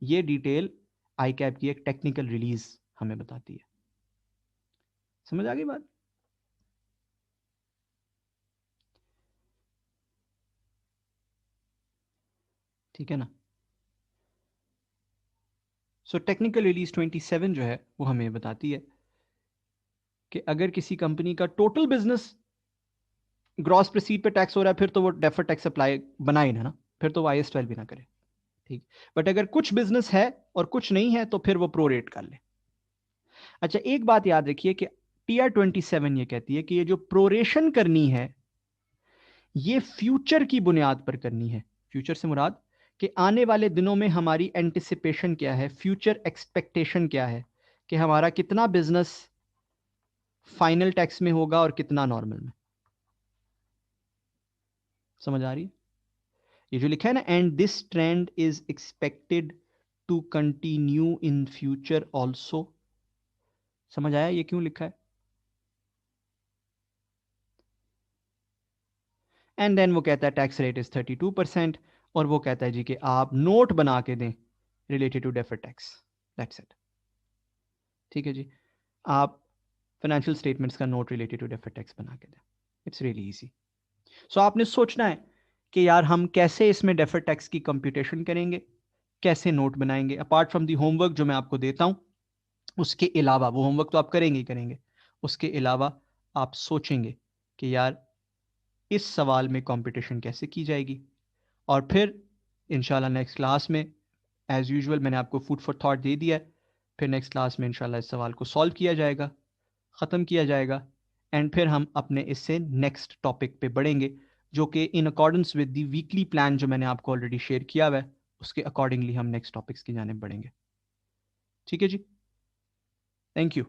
ये डिटेल आई कैप की एक टेक्निकल रिलीज हमें बताती है। समझ आ गई बात। ठीक है ना। सो टेक्निकल रिलीज 27 जो है वो हमें बताती है कि अगर किसी कंपनी का टोटल बिजनेस ग्रॉस प्रोसीड पे टैक्स हो रहा है फिर तो वो डेफर्ड टैक्स अप्लाई बनाए ना, फिर तो वो IS 12 भी ना करे। ठीक, बट अगर कुछ बिजनेस है और कुछ नहीं है तो फिर वो प्रोरेट कर ले। अच्छा, एक बात याद रखिए कि TR27 ये कहती है कि ये जो प्रोरेशन करनी है ये फ्यूचर की बुनियाद पर करनी है। फ्यूचर से मुराद कि आने वाले दिनों में हमारी एंटिसिपेशन क्या है, फ्यूचर एक्सपेक्टेशन क्या है कि हमारा कितना बिजनेस फाइनल टैक्स में होगा और कितना नॉर्मल में। समझ आ रही है। ये जो लिखा है ना, and this trend is expected to continue in future also, समझ आया ये क्यों लिखा है। एंड देन वो कहता है टैक्स रेट इज 32% और वो कहता है जी कि आप नोट बना के दें related to deferred tax, that's it. ठीक है जी, आप फाइनेंशियल स्टेटमेंट्स का note related to deferred tax बना के दें, इट्स रियली इजी। सो आपने सोचना है कि यार हम कैसे इसमें डेफर्ड टैक्स की कंप्यूटेशन करेंगे, कैसे नोट बनाएंगे। अपार्ट फ्रॉम दी होमवर्क जो मैं आपको देता हूं, उसके अलावा, वो होमवर्क तो आप करेंगे ही करेंगे, उसके अलावा आप सोचेंगे कि यार इस सवाल में कंपटीशन कैसे की जाएगी। और फिर इंशाल्लाह नेक्स्ट क्लास में एज यूजुअल मैंने आपको फूड फॉर थॉट दे दिया है, फिर नेक्स्ट क्लास में इंशाल्लाह इस सवाल को सॉल्व किया जाएगा, ख़त्म किया जाएगा, एंड फिर हम अपने इससे नेक्स्ट टॉपिक पे बढ़ेंगे जो कि in accordance with the weekly plan जो मैंने आपको ऑलरेडी शेयर किया हुआ है उसके अकॉर्डिंगली हम नेक्स्ट टॉपिक्स की जाने बढ़ेंगे। ठीक है जी, थैंक यू।